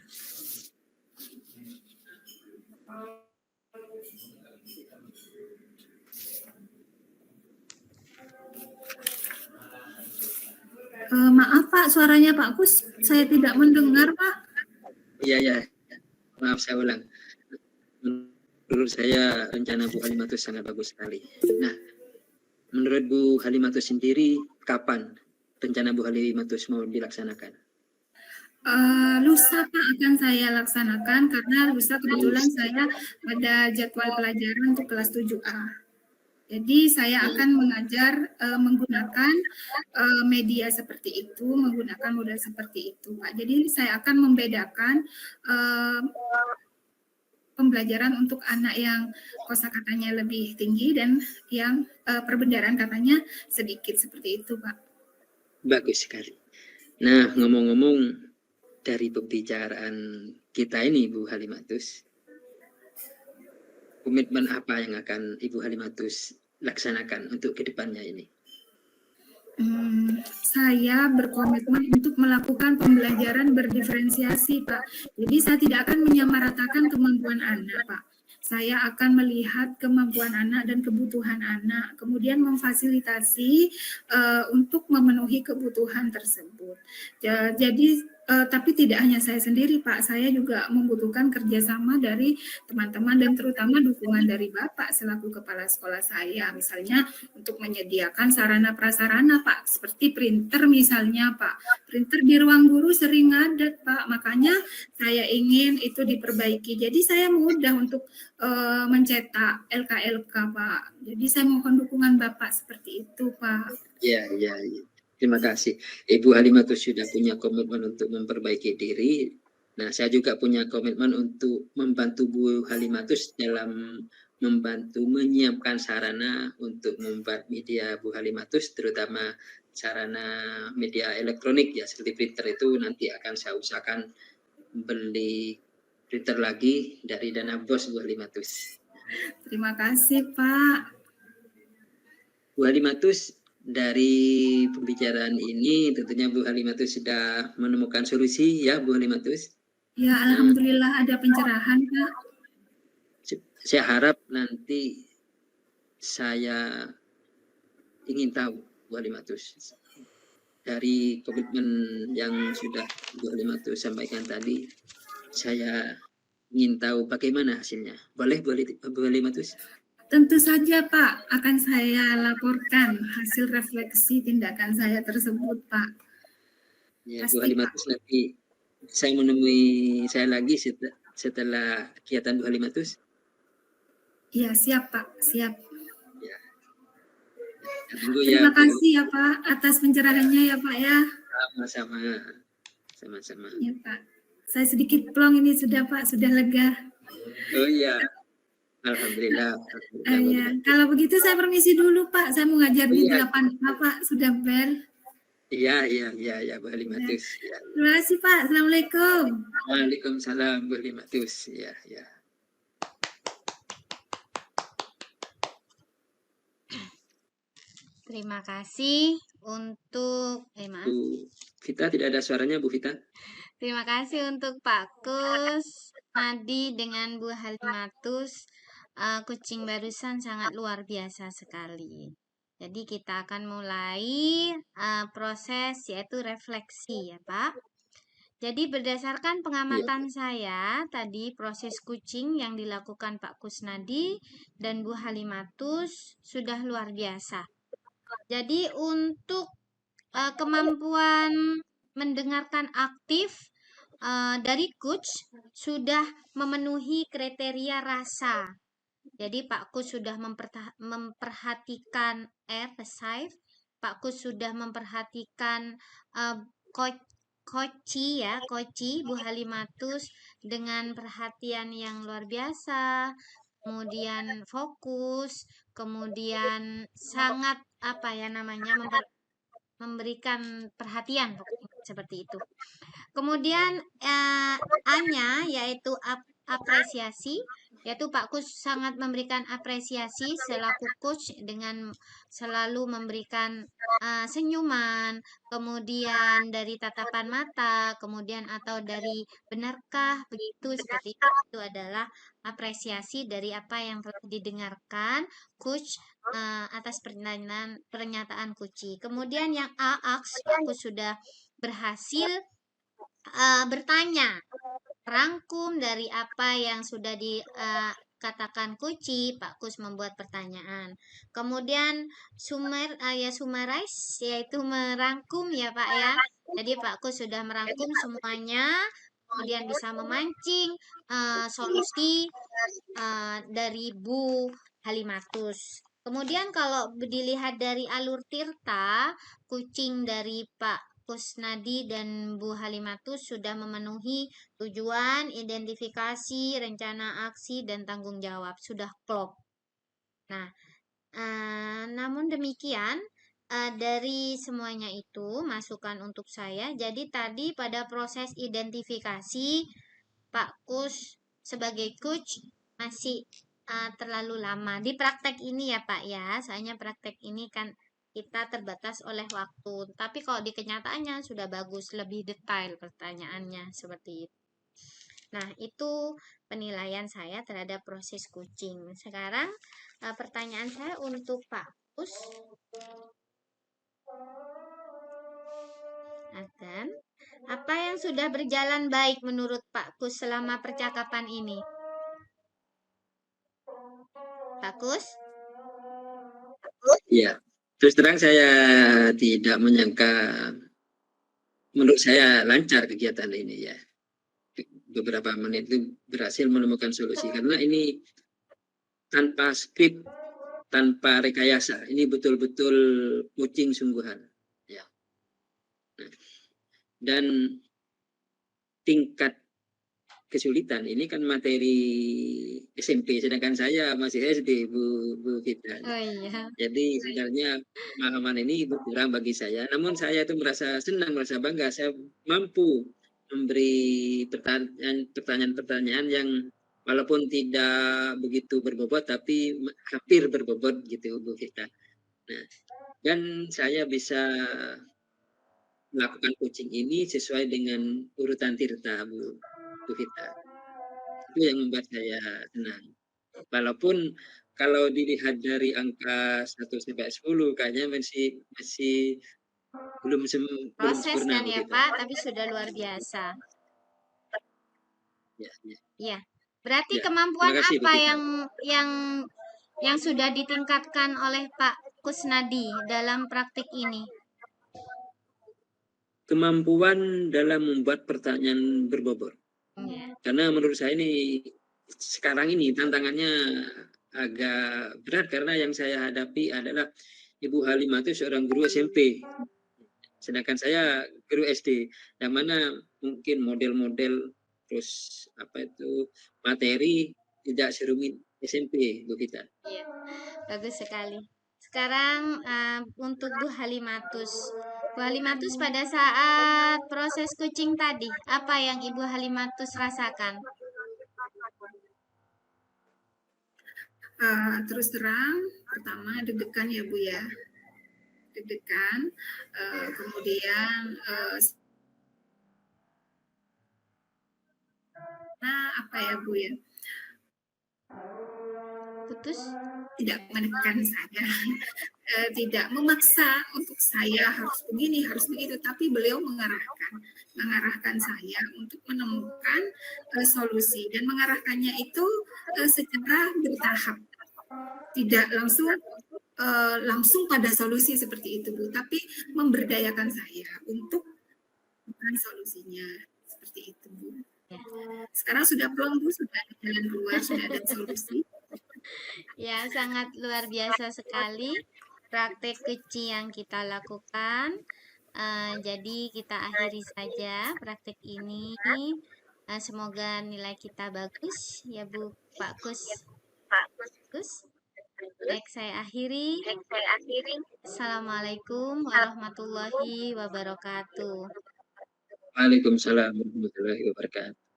Maaf Pak, suaranya Pak Kus saya tidak mendengar Pak. Iya, maaf saya ulang. Menurut saya rencana Bu Halimatus sangat bagus sekali. Nah, menurut Bu Halimatus sendiri, kapan rencana Bu Halimatus mau dilaksanakan? Lusa Pak akan saya laksanakan karena lusa kebetulan saya ada jadwal pelajaran untuk kelas 7A. Jadi saya akan mengajar menggunakan media seperti itu, menggunakan modal seperti itu, Pak. Jadi saya akan membedakan pembelajaran untuk anak yang kosakatanya lebih tinggi dan yang perbendaharaan katanya sedikit, seperti itu, Pak. Bagus sekali. Nah, ngomong-ngomong dari pembicaraan kita ini, Bu Halimatus, komitmen apa yang akan Ibu Halimatus laksanakan untuk kedepannya ini? Saya berkomitmen untuk melakukan pembelajaran berdiferensiasi, Pak. Jadi saya tidak akan menyamaratakan kemampuan anak, Pak. Saya akan melihat kemampuan anak dan kebutuhan anak, kemudian memfasilitasi untuk memenuhi kebutuhan tersebut. Jadi tapi tidak hanya saya sendiri, Pak. Saya juga membutuhkan kerjasama dari teman-teman dan terutama dukungan dari Bapak selaku kepala sekolah saya. Misalnya untuk menyediakan sarana prasarana, Pak, seperti printer misalnya, Pak. Printer di ruang guru sering ada, Pak. Makanya saya ingin itu diperbaiki. Jadi saya mudah untuk mencetak LKLK, Pak. Jadi saya mohon dukungan Bapak seperti itu, Pak. Iya. Terima kasih. Ibu Halimatus sudah punya komitmen untuk memperbaiki diri. Nah, saya juga punya komitmen untuk membantu Bu Halimatus dalam membantu menyiapkan sarana untuk membuat media Bu Halimatus, terutama sarana media elektronik ya, seperti printer itu nanti akan saya usahakan beli printer lagi dari dana BOS Bu Halimatus. Terima kasih, Pak. Bu Halimatus, dari pembicaraan ini tentunya Bu Halimatus sudah menemukan solusi ya Bu Halimatus? Ya, alhamdulillah ada pencerahan Pak. Saya harap nanti saya ingin tahu Bu Halimatus dari komitmen yang sudah Bu Halimatus sampaikan tadi, saya ingin tahu bagaimana hasilnya. Boleh Bu Halimatus? Tentu saja Pak, akan saya laporkan hasil refleksi tindakan saya tersebut Pak. Ya, Bu Halimatus, nanti saya menemui saya lagi setelah kegiatan Bu Halimatus. Iya, siap Pak, siap. Ya. Terima kasih ya Pak atas pencerahannya ya Pak ya. Sama-sama. Ya Pak, saya sedikit plong ini sudah Pak, sudah lega. Oh iya. Alhamdulillah. Ya. Kalau begitu saya permisi dulu Pak, saya mau ngajar di 8 Pak, sudah ber. Iya, Bu Halimatus. Ya. Terima kasih Pak, Assalamualaikum. Waalaikumsalam Bu Halimatus. Ya. Terima kasih untuk maaf. Bu Vita, tidak ada suaranya Bu Vita. Terima kasih untuk Pak Kus Nadi dengan Bu Halimatus. Kucing barusan sangat luar biasa sekali. Jadi kita akan mulai proses yaitu refleksi ya Pak. Jadi berdasarkan pengamatan saya tadi proses kucing yang dilakukan Pak Kusnadi dan Bu Halimatus sudah luar biasa. Jadi untuk kemampuan mendengarkan aktif dari coach sudah memenuhi kriteria rasa. Jadi Pak Kus sudah memperhatikan receive, Pak Kus sudah memperhatikan Koci Bu Halimatus dengan perhatian yang luar biasa, kemudian fokus, kemudian sangat memberikan perhatian seperti itu. Kemudian A-nya yaitu apresiasi, yaitu Pak Kus sangat memberikan apresiasi selaku coach dengan selalu memberikan senyuman, kemudian dari tatapan mata, kemudian atau dari benarkah begitu, seperti itu adalah apresiasi dari apa yang telah didengarkan coach atas pernyataan Kuci. Kemudian yang A, Pak Kus sudah berhasil bertanya, rangkum dari apa yang sudah dikatakan Kuci, Pak Kus membuat pertanyaan. Kemudian summarize, yaitu merangkum ya Pak ya. Jadi Pak Kus sudah merangkum semuanya, kemudian bisa memancing solusi dari Bu Halimatus. Kemudian kalau dilihat dari alur tirta, kucing dari Pak Kusnadi dan Bu Halimatus sudah memenuhi tujuan, identifikasi, rencana aksi, dan tanggung jawab. Sudah klop. Nah, namun demikian, dari semuanya itu, masukan untuk saya. Jadi tadi pada proses identifikasi, Pak Kus sebagai coach masih terlalu lama. Di praktek ini ya Pak ya, soalnya praktek ini kan kita terbatas oleh waktu. Tapi kalau di kenyataannya sudah bagus, lebih detail pertanyaannya seperti itu. Nah, itu penilaian saya terhadap proses coaching. Sekarang pertanyaan saya untuk Pak Kus. Akan apa yang sudah berjalan baik menurut Pak Kus selama percakapan ini? Pak Kus? Iya, terus terang saya tidak menyangka, menurut saya lancar kegiatan ini ya. Beberapa menit itu berhasil menemukan solusi karena ini tanpa skrip, tanpa rekayasa. Ini betul-betul coaching sungguhan. Ya. Nah, dan tingkat kesulitan ini kan materi SMP, sedangkan saya masih SD, Bu Fitran. Oh iya. Jadi sebenarnya pemahaman ini kurang bagi saya. Namun saya itu merasa senang, merasa bangga. Saya mampu memberi pertanyaan-pertanyaan yang walaupun tidak begitu berbobot, tapi hampir berbobot gitu, Bu Fitran. Nah, dan saya bisa melakukan coaching ini sesuai dengan urutan tirta, Bu Vita. Itu yang membuat saya senang. Walaupun kalau dilihat dari angka 1 sampai 10 kayaknya masih belum proses sempurna kan ya begitu. Pak, tapi sudah luar biasa. Ya. Berarti kemampuan kasih, apa yang sudah ditingkatkan oleh Pak Kusnadi dalam praktik ini? Kemampuan dalam membuat pertanyaan berbobot. Karena menurut saya ini sekarang ini tantangannya agak berat karena yang saya hadapi adalah Ibu Halimatus seorang guru SMP, sedangkan saya guru SD, yang mana mungkin model-model terus materi tidak serumit SMP, Bu Vita. Iya, bagus sekali. Sekarang untuk Bu Halimatus. Bu Halimatus pada saat proses kucing tadi, apa yang Ibu Halimatus rasakan? Terus terang, pertama deg-degan ya Bu ya, deg-degan, kemudian apa ya Bu ya, Putus? Tidak menekan saya, tidak memaksa untuk saya harus begini, harus begitu, tapi beliau mengarahkan saya untuk menemukan solusi, dan mengarahkannya itu secara bertahap, tidak langsung pada solusi seperti itu Bu, tapi memberdayakan saya untuk menemukan solusinya seperti itu Bu. Sekarang sudah plong Bu, sudah ada jalan keluar, sudah ada solusi. Ya, sangat luar biasa sekali praktek kucing yang kita lakukan. Jadi kita akhiri saja praktek ini. Semoga nilai kita bagus ya Bu Pak Kus. Baik, saya akhiri. Assalamualaikum warahmatullahi wabarakatuh. Waalaikumsalam warahmatullahi wabarakatuh.